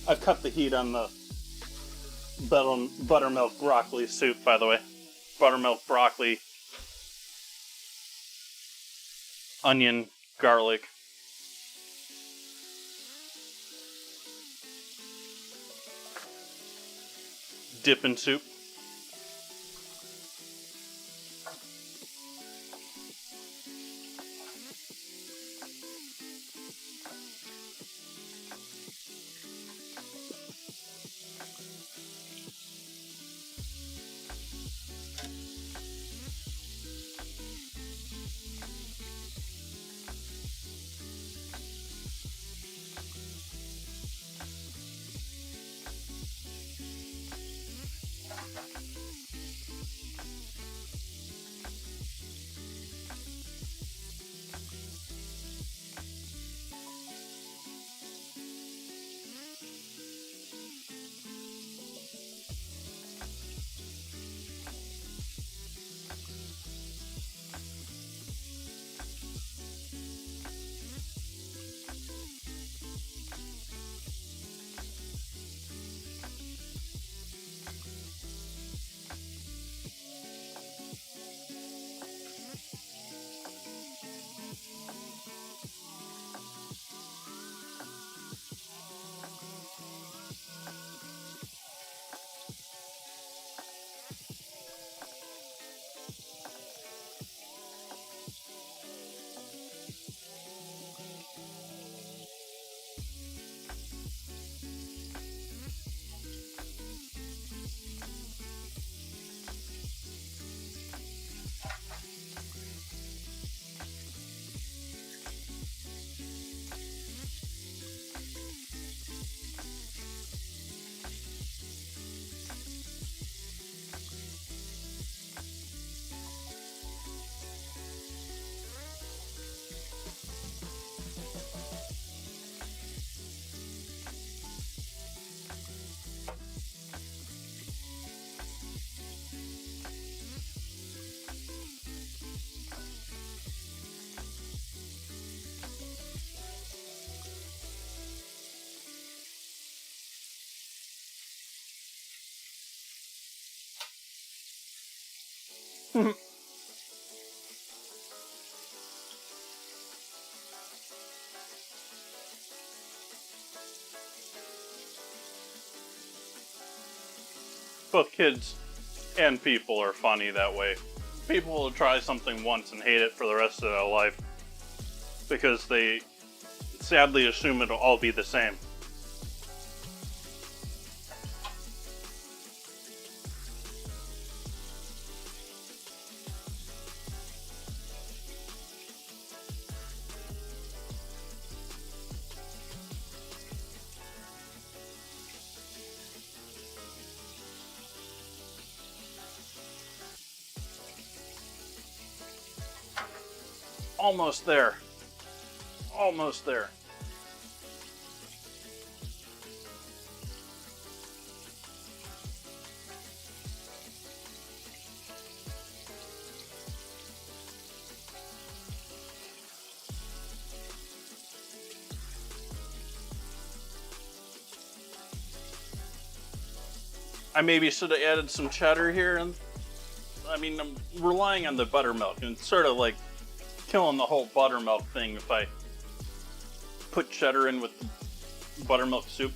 I've cut the heat on the buttermilk broccoli soup, by the way. Buttermilk broccoli, onion, garlic. dip in soup. Both kids and people are funny that way. People will try something once and hate it for the rest of their life because they sadly assume it'll all be the same. Almost there. Almost there. I maybe should have added some cheddar here, and I mean, I'm relying on the buttermilk, and it's sort of like killing the whole buttermilk thing if I put cheddar in with the buttermilk soup.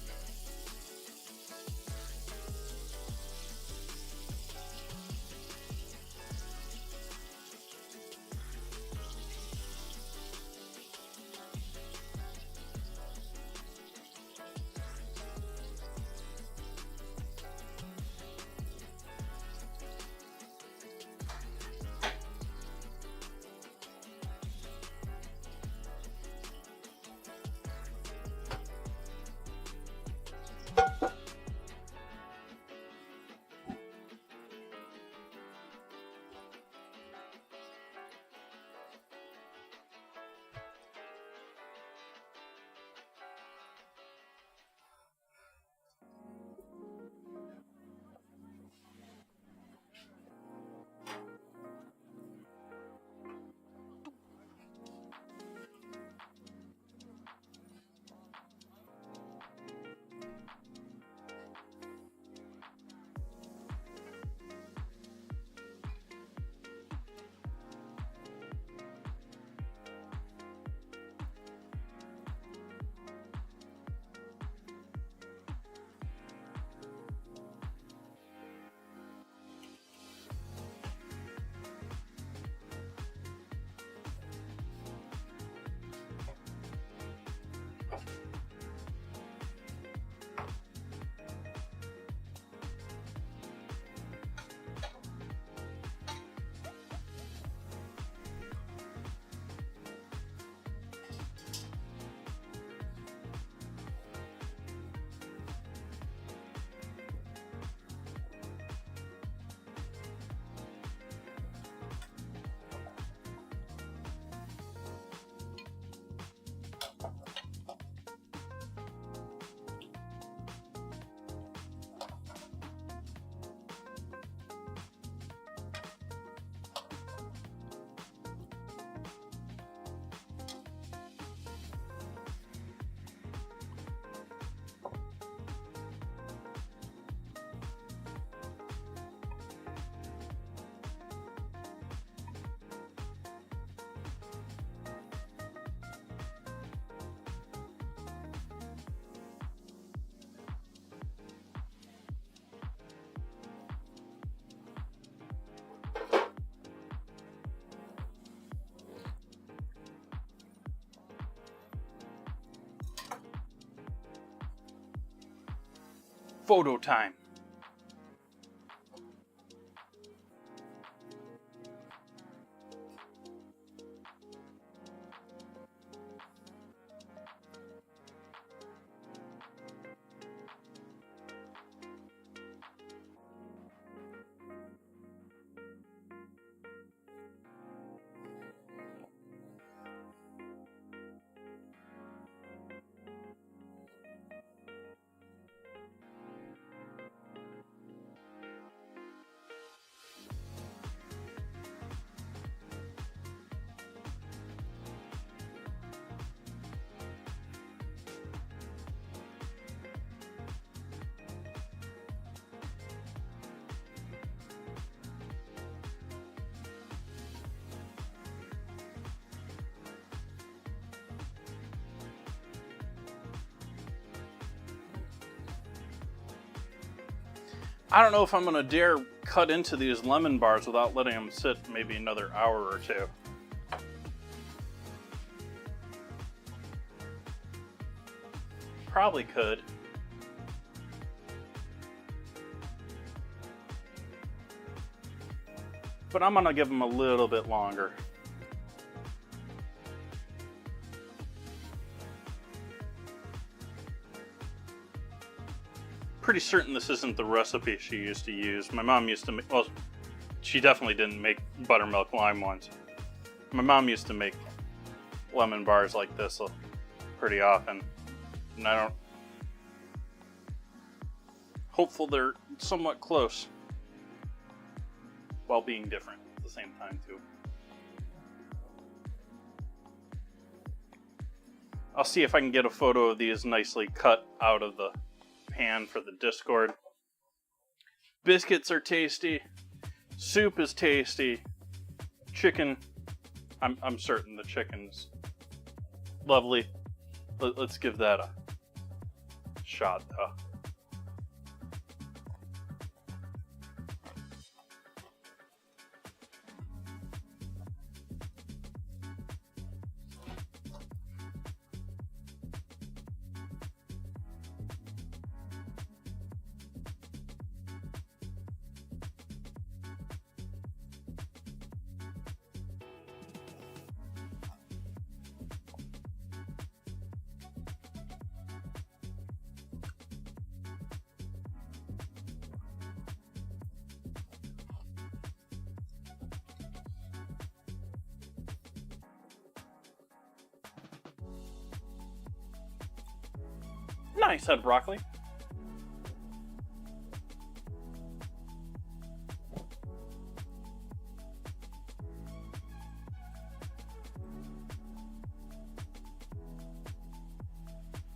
Photo time. I don't know if I'm going to dare cut into these lemon bars without letting them sit maybe another hour or two. Probably could. But I'm going to give them a little bit longer. Pretty certain this isn't the recipe she used to use. My mom used to make, well, she definitely didn't make buttermilk lime ones. My mom used to make lemon bars like this pretty often. And I don't, hopeful they're somewhat close while being different at the same time too. I'll see if I can get a photo of these nicely cut out of the pan for the Discord. Biscuits are tasty. Soup is tasty. Chicken, I'm certain the chicken's lovely. Let's give that a shot though. Nice head broccoli.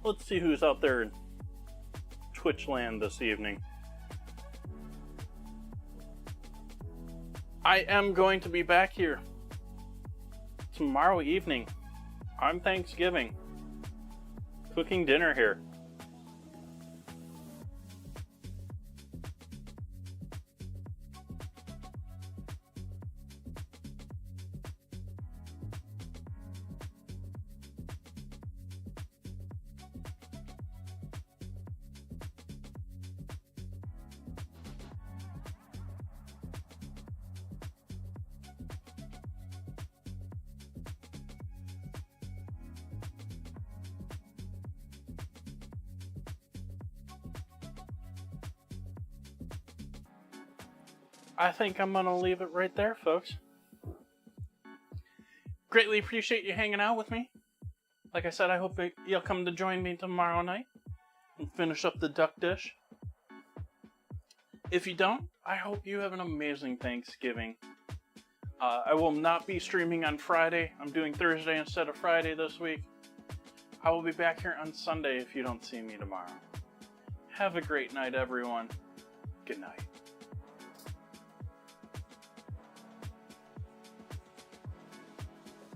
Let's see who's out there in Twitch land this evening. I am going to be back here tomorrow evening on Thanksgiving, cooking dinner here. I think I'm gonna leave it right there, folks. Greatly appreciate you hanging out with me. Like I said, I hope you'll come to join me tomorrow night and finish up the duck dish. If you don't, I hope you have an amazing Thanksgiving. I will not be streaming on Friday. I'm doing Thursday instead of Friday this week. I will be back here on Sunday if you don't see me tomorrow. Have a great night, everyone. Good night.